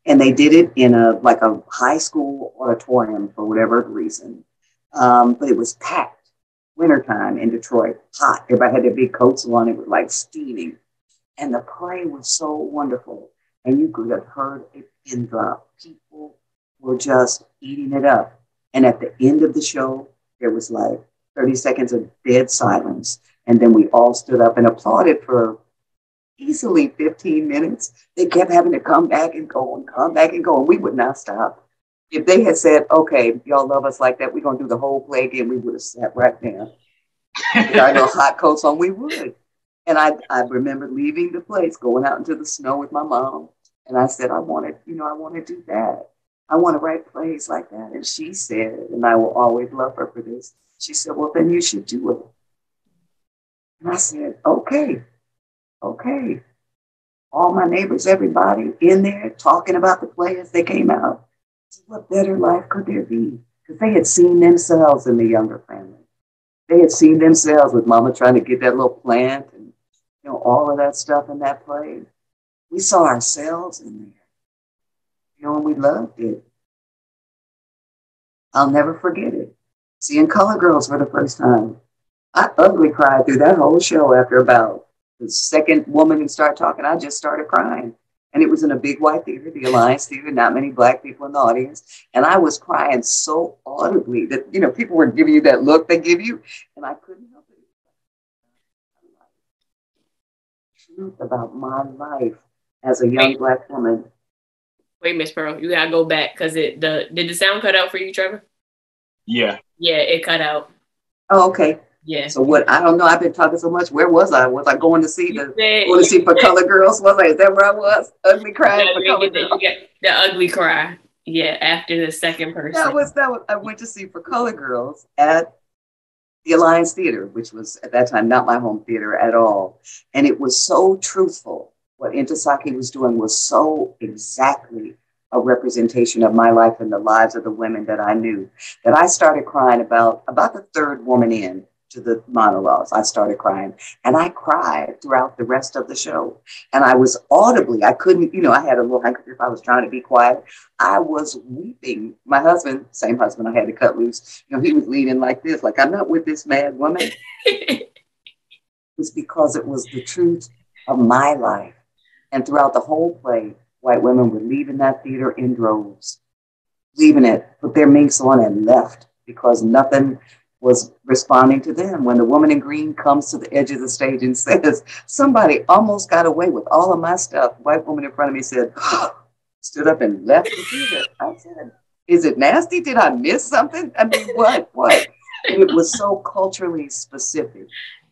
And they did it in a high school auditorium for whatever reason. But it was packed, wintertime in Detroit, hot. Everybody had their big coats on. It was like steaming. And the play was so wonderful. And you could have heard a pin drop. People were just eating it up. And at the end of the show, there was like 30 seconds of dead silence. And then we all stood up and applauded for easily 15 minutes. They kept having to come back and go and come back and go. And we would not stop. If they had said, okay, y'all love us like that, we're going to do the whole play again, we would have sat right down. With our little hot coats on, we would. And I remember leaving the place, going out into the snow with my mom. And I said, I want to do that. I want to write plays like that. And she said, and I will always love her for this, she said, well, then you should do it. And I said, okay. All my neighbors, everybody in there talking about the play as they came out. So what better life could there be? Because they had seen themselves in the younger family. They had seen themselves with mama trying to get that little plant and you know, all of that stuff in that play. We saw ourselves in there, you know, and we loved it. I'll never forget it. Seeing Color Girls for the first time. I ugly cried through that whole show. After about the second woman who started talking, I just started crying. And it was in a big white theater, the Alliance Theater, not many Black people in the audience. And I was crying so audibly that, you know, people were giving you that look they give you. And I couldn't help it. Truth about my life as a young Black woman.
Wait, Miss Pearl, you gotta go back because did the sound cut out for you, Trevor?
Yeah.
Yeah, it cut out.
Oh, okay.
Yeah.
So what? I don't know. I've been talking so much. Where was I? Was I going to see for Color Girls? Was I? Is that where I was? Ugly crying for Color Girls.
You get the ugly cry. Yeah, after the second person.
That was. I went to see for Color Girls at the Alliance Theater, which was at that time not my home theater at all, and it was so truthful. What Intisaki was doing was so exactly a representation of my life and the lives of the women that I knew, that I started crying about the third woman in to the monologues. I started crying, and I cried throughout the rest of the show. And I was audibly, I couldn't, you know, I had a little handkerchief. I was trying to be quiet. I was weeping. My husband, same husband I had to cut loose, you know, he was leaning like this, like, I'm not with this mad woman. It was because it was the truth of my life. And throughout the whole play, white women were leaving that theater in droves, leaving it, put their minks on and left because nothing was responding to them. When the woman in green comes to the edge of the stage and says, somebody almost got away with all of my stuff. White woman in front of me said, stood up and left the theater. I said, is it nasty? Did I miss something? I mean, what? And it was so culturally specific.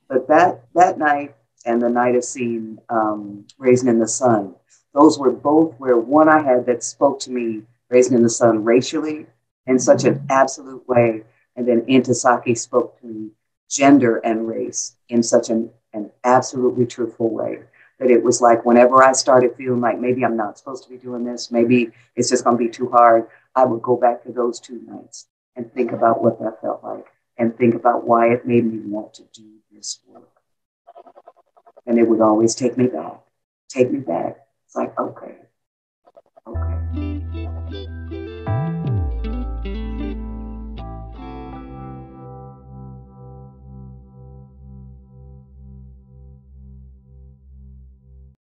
But that night and the night of seeing Raisin in the Sun, those were both where one I had that spoke to me, Raisin in the Sun, racially in such an absolute way. And then Intisaki spoke to me gender and race in such an absolutely truthful way that it was like whenever I started feeling like maybe I'm not supposed to be doing this, maybe it's just going to be too hard, I would go back to those two nights and think about what that felt like and think about why it made me want to do this work. And it would always take me back. It's like, okay,